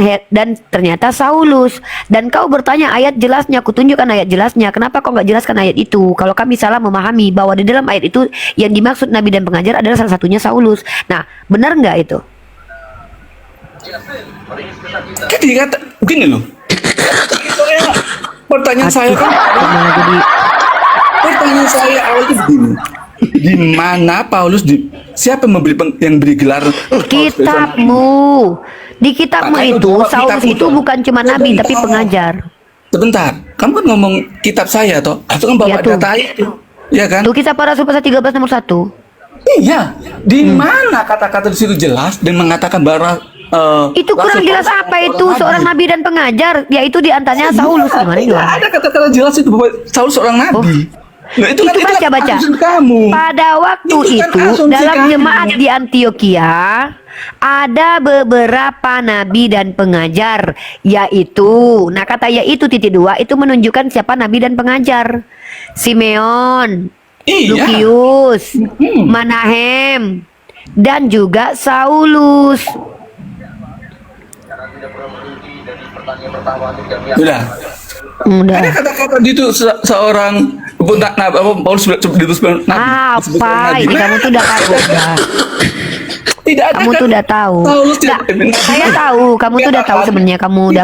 ternyata Saulus. Dan kau bertanya ayat jelasnya, aku tunjukkan ayat jelasnya. Kenapa kau nggak jelaskan ayat itu? Kalau kami salah memahami bahwa di dalam ayat itu yang dimaksud nabi dan pengajar adalah salah satunya Saulus. Nah, benar nggak itu? Kan dikata begini loh. Pertanyaan saya kan, pertanyaan saya awal itu begini. Di mana Paulus siapa yang beri gelar Kitabmu. Di kitabmu itu Saulus itu bukan cuma nabi tapi pengajar. Sebentar, kamu kan ngomong kitab saya toh? Itu kan bawa data itu. Ya kan? Tuh Kisah Para Rasul pasal 13 nomor 1. Iya. Di mana kata-kata di situ jelas dan mengatakan bahwa itu kurang jelas apa itu seorang nabi dan pengajar, yaitu diantaranya Saulus. Gimana Tidak ada kata-kata jelas itu bahwa Saulus seorang nabi. Nah, itu baca. Pada waktu itu dalam jemaat di Antioquia ada beberapa nabi dan pengajar, yaitu, nah kata yaitu (2) itu menunjukkan siapa nabi dan pengajar: Simeon, Lukius, Manahem, dan juga Saulus. Udah. Ada kata-kata itu seorang Paulus disebut nabi. Apa? Ini kamu tuh udah tahu. Tidak ada. Kamu tuh udah tahu. Saya tahu. Kamu tuh udah tah sebenarnya. Kamu tuh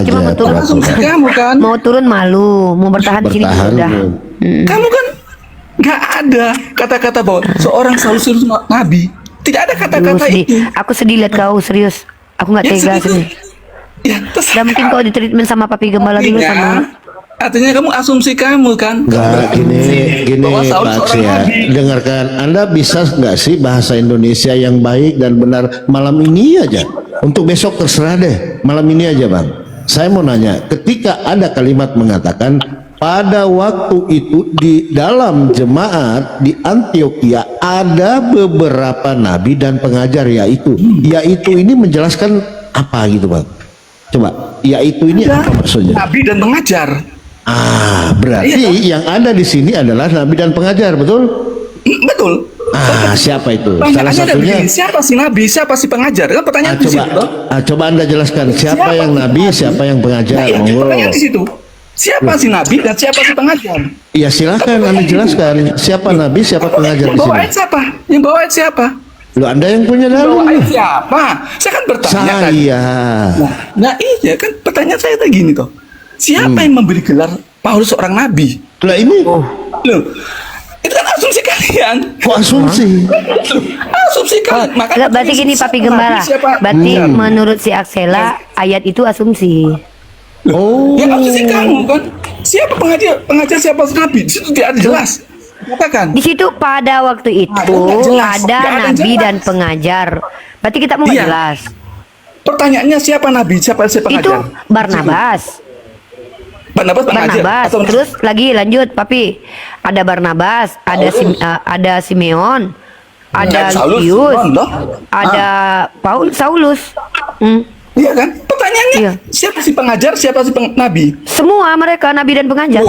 cuma mau turun. Kamu kan mau turun malu, mau bertahan di sini udah. Kamu kan nggak ada kata-kata bahwa seorang Saulus itu nabi. Tidak ada kata-kata itu. Aku sedih lihat kau, serius. Aku nggak tega sih. Ya, dan mungkin kau ditreatment sama papi gembala dulu sama. Artinya kamu asumsi kamu kan? Enggak, gini Pak Sia. Dengarkan, Anda bisa nggak sih bahasa Indonesia yang baik dan benar malam ini aja? Untuk besok terserah deh, malam ini aja Bang. Saya mau nanya, ketika ada kalimat mengatakan pada waktu itu di dalam jemaat di Antioquia ada beberapa nabi dan pengajar, yaitu ini menjelaskan apa gitu Bang? Coba, yaitu ini apa maksudnya? Nabi dan pengajar. Berarti yang ada di sini adalah nabi dan pengajar, betul? Betul. Siapa itu? Salah satunya. Siapa sih nabi, siapa sih pengajar? Kan pertanyaan di situ. Coba Anda jelaskan siapa yang nabi, siapa yang pengajar. Pertanyaan di situ. Siapa sih nabi dan siapa sih pengajar? Iya, silakan Anda jelaskan siapa nabi, siapa pengajar di sini. Yang bawa ayat siapa? Yang bawa ayat siapa? Loh, Anda yang punya dalil. Siapa? Saya kan bertanya tadi. Nah iya kan pertanyaan saya tadi gini toh. Siapa yang memberi gelar Paulus seorang nabi? Lah ini. Loh, itu kan asumsi kalian. Kok asumsi? Asumsi kalian. Makanya berarti gini Papi Gembala. Berarti menurut si Aksela ayat itu asumsi. Ya asumsi kamu kan. Siapa pengajar siapa nabi? Di situ tidak ada jelas. Katakan. Di situ pada waktu itu ada nabi dan pengajar. Berarti kita mau jelas. Pertanyaannya siapa nabi, siapa pengajar? Itu Barnabas. Barnabas. Terus lagi lanjut, Papi. Ada Barnabas, ada Simeon, ada Lukius, ada Saulus. Iya kan? Pertanyaannya siapa sih pengajar, siapa sih nabi? Semua mereka nabi dan pengajar.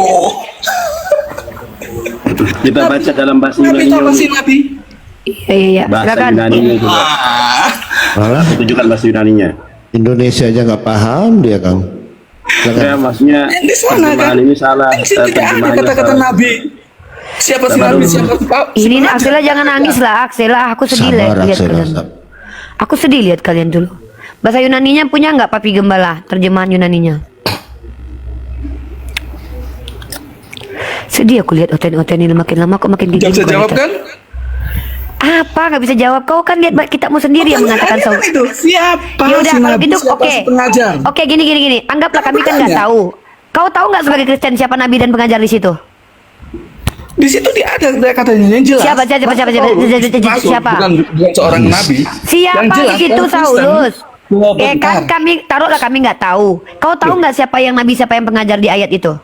Kita baca dalam bahasa Yunani. Siapa sih nabi? Iya. Bahasa Yunani juga. Tunjukkan bahasa Yunaninya. Indonesia aja nggak paham dia, Kang. Ya, maksudnya di sana kan ini salah. Tidak ada kata-kata nabi. Siapa sih nabi? Ini Aksela jangan nangis lah, Aksela. Aku sedih lihat kalian. Aku sedih lihat kalian dulu. Bahasa Yunaninya punya nggak Papi Gembala? Terjemahan Yunaninya. Sedih aku lihat oten ini makin lama kok makin gini. Bisa jawab kan? Apa nggak bisa jawab? Kau kan lihat kitabmu sendiri yang mengatakan itu. Siapa? Ya udah kalau gitu pengajar? Oke, gini. Anggaplah kami kan nggak tahu. Kau tahu nggak sebagai Kristen siapa nabi dan pengajar di situ? Di situ dia ada katanya yang jelas. Siapa? Bukan seorang nabi. Siapa di situ Saulus? Kan kami taruhlah kami nggak tahu. Kau tahu nggak siapa yang nabi, siapa yang pengajar di ayat itu?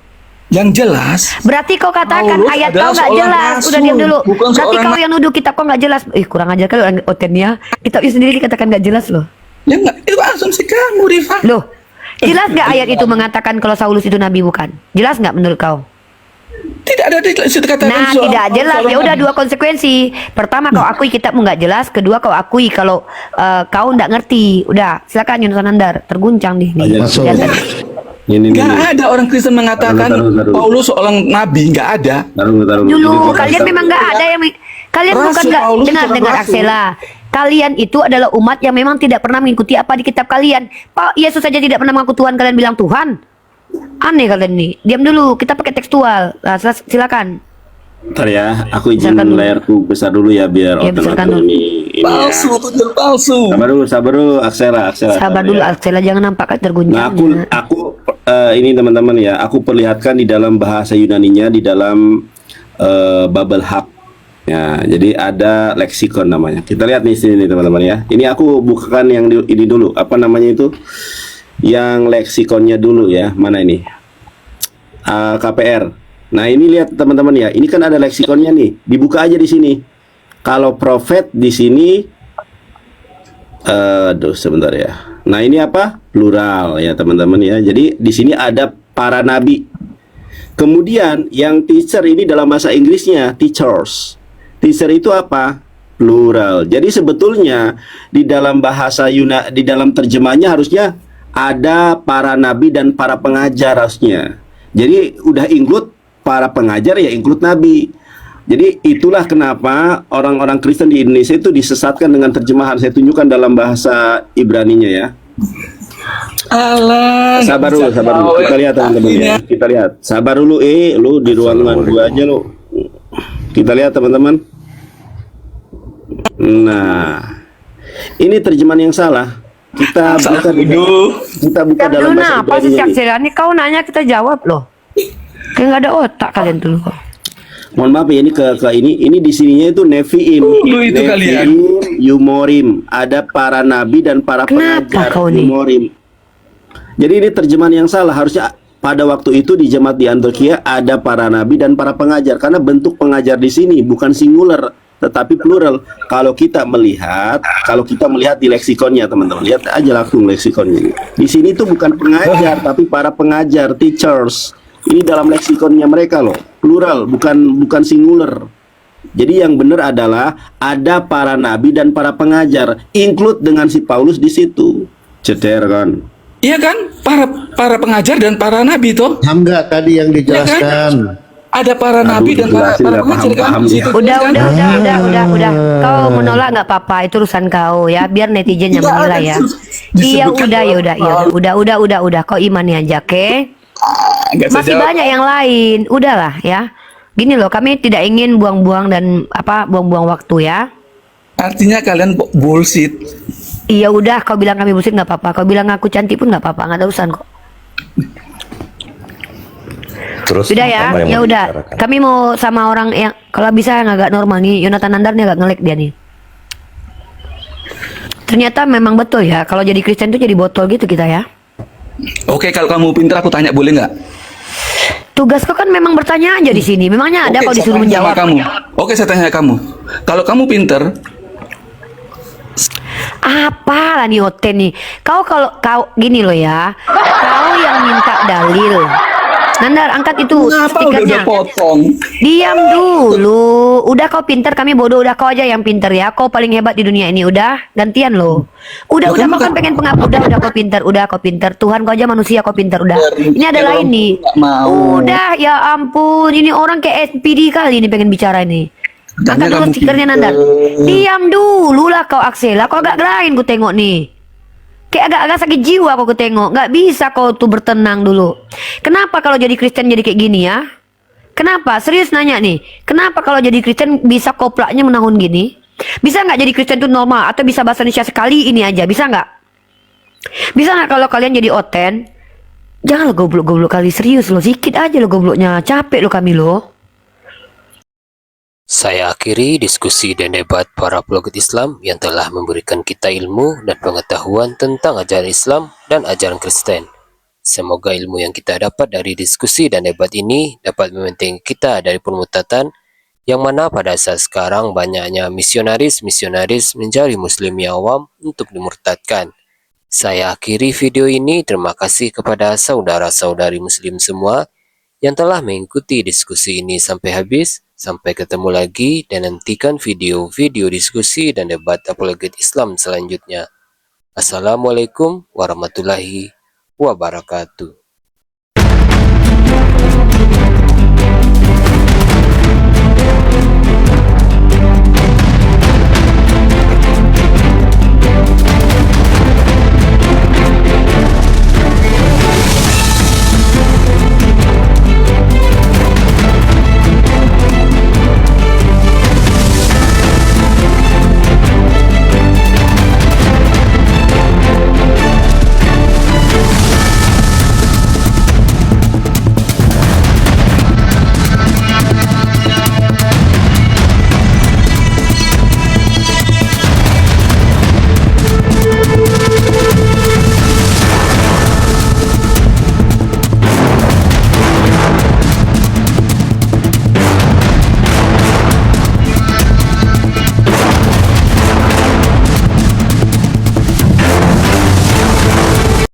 Yang jelas. Berarti kau katakan Paulus ayat adalah kau nggak seorang jelas. rasul, Udah diam dulu. bukan Berarti seorang kau yang nuduh kitab kau nggak jelas. Kurang ajar kali orang Otennya. Kitabnya sendiri dikatakan nggak jelas loh. Ya enggak, itu asumsi kamu, Rifa. Loh, jelas nggak ayat itu mengatakan kalau Saulus itu nabi bukan? Jelas nggak menurut kau? Tidak ada di situ katakan Nah, seorang- tidak jelas. seorang Ya udah nabi. dua konsekuensi. Pertama kau akui kitabmu nggak jelas. Kedua kau akui kalau kau nggak ngerti. Udah, silakan Yunus Anandar. Terguncang nih. Masuk. Lihat. Nggak ada orang Kristen mengatakan Taruh. Paulus seorang nabi, nggak ada. Dulu kalian memang nggak ada yang kalian Rasul bukan nggak Paulus dengar bukan dengar rasul. Aksela. Kalian itu adalah umat yang memang tidak pernah mengikuti apa di kitab kalian. Pak Yesus saja tidak pernah mengaku Tuhan, kalian bilang Tuhan. Aneh kalian nih. Diam dulu, kita pakai tekstual. Nah, silakan. Ntar ya, aku izin Misalkan dulu. layarku besar dulu ya biar Ya, misalkan otomatis dulu. ini Palsu, ya. tujuan palsu. Sabar dulu, Aksela. Sabar dulu ya. Aksela, jangan nampak terguncang. Nah, aku ini teman-teman ya, aku perlihatkan di dalam bahasa Yunaninya di dalam Babel Hub. Ya, jadi ada leksikon namanya. Kita lihat nih sini teman-teman ya. Ini aku bukakan yang ini dulu. Apa namanya itu? Yang leksikonnya dulu ya. Mana ini? KPR. Nah, ini lihat teman-teman ya. Ini kan ada leksikonnya nih. Dibuka aja di sini. Kalau prophet di sini sebentar ya. Nah, ini apa? Plural ya, teman-teman ya. Jadi di sini ada para nabi. Kemudian yang teacher ini dalam bahasa Inggrisnya teachers. Teacher itu apa? Plural. Jadi sebetulnya di dalam bahasa di dalam terjemahnya harusnya ada para nabi dan para pengajar harusnya. Jadi udah include para pengajar ya include nabi. Jadi itulah kenapa orang-orang Kristen di Indonesia itu disesatkan dengan terjemahan. Saya tunjukkan dalam bahasa Ibraninya ya. Alah. Sabar dulu. Kita lihat teman-teman ya. Kita lihat. Sabar dulu, lu di ruangan gua aja lu. Kita lihat teman-teman. Nah, ini terjemahan yang salah. Kita buka dalam bahasa apa sih Ibrani. Aksela? Ini kau nanya kita jawab loh. Kayak nggak ada otak kalian dulu kok. Mohon maaf ya, ini ke ini di sininya itu Neviim. Itu kalian. Yumorim. Ada para nabi dan para pengajar kau nih? Yumorim. Jadi ini terjemahan yang salah. Harusnya pada waktu itu di jemaat di Antioquia ada para nabi dan para pengajar, karena bentuk pengajar di sini bukan singular tetapi plural. Kalau kita melihat di leksikonnya teman-teman, lihat aja langsung leksikonnya. Di sini tuh bukan pengajar tapi para pengajar, teachers. Ini dalam leksikonnya mereka loh, plural, bukan singular. Jadi yang benar adalah ada para nabi dan para pengajar, include dengan si Paulus di situ. Ceter kan? Iya kan? Para pengajar dan para nabi toh. Hamga tadi yang dijelaskan. Ada para nabi dan para pengajar kan di situ. Udah. Kau menolak nggak apa-apa, itu urusan kau ya. Biar netizen yang Tidak ada menilai ya. disebutkan Udah. Kau imani aja, oke? Nggak bisa Masih jawab. banyak yang lain. Udahlah ya. Gini loh, kami tidak ingin buang-buang buang-buang waktu ya. Artinya kalian bullshit. Iya udah, kau bilang kami bullshit nggak apa-apa. Kau bilang aku cantik pun nggak apa-apa, nggak ada urusan kok. Terus Sudah ya, apa yang ya mau udah. dibicarakan? Kami mau sama orang yang kalau bisa yang agak normal nih. Yonatan Nandar nih agak ngelek dia nih. Ternyata memang betul ya. Kalau jadi Kristen tuh jadi botol gitu kita ya. Oke, kalau kamu pintar aku tanya boleh nggak? Tugas kau kan memang bertanya aja di sini. Memangnya ada Oke, kau saya disuruh tanya sama menjawab. kamu. Oke, saya tanya kamu. Kalau kamu pintar, Apa lah nih Oten nih. Kau gini loh ya. Kau yang minta dalil. Nandar angkat itu kenapa stikernya. udah potong? Diam dulu. Udah kau pinter, kami bodoh. Udah kau aja yang pinter ya. Kau paling hebat di dunia ini. Udah gantian loh. Udah kau kan pengen pengaku. Udah kau pinter. Tuhan kau aja manusia kau pinter. Udah. Ini ada lain nih. Udah ya ampun. Ini orang kayak SPD kali ini pengen bicara ini. Angkat dulu stikernya Nandar. Diam dulu lah kau Aksela. Kau agak lain ku tengok nih. Kayak agak sakit jiwa kau tengok. Nggak bisa kau tuh bertenang dulu. Kenapa kalau jadi Kristen jadi kayak gini ya? Kenapa? Serius nanya nih. Kenapa kalau jadi Kristen bisa koplaknya menahun gini? Bisa nggak jadi Kristen tuh normal? Atau bisa bahasa Indonesia sekali ini aja? Bisa nggak? Bisa nggak kalau kalian jadi Oten? Jangan lo goblok-goblok kali. Serius lo. Sikit aja lo gobloknya. Capek lo kami lo. Saya akhiri diskusi dan debat para pelogat Islam yang telah memberikan kita ilmu dan pengetahuan tentang ajaran Islam dan ajaran Kristen. Semoga ilmu yang kita dapat dari diskusi dan debat ini dapat membentengi kita dari permutatan yang mana pada saat sekarang banyaknya misionaris-misionaris mencari muslim yang awam untuk dimurtadkan. Saya akhiri video ini. Terima kasih kepada saudara-saudari muslim semua yang telah mengikuti diskusi ini sampai habis. Sampai ketemu lagi dan nantikan video-video diskusi dan debat apologet Islam selanjutnya. Assalamualaikum warahmatullahi wabarakatuh.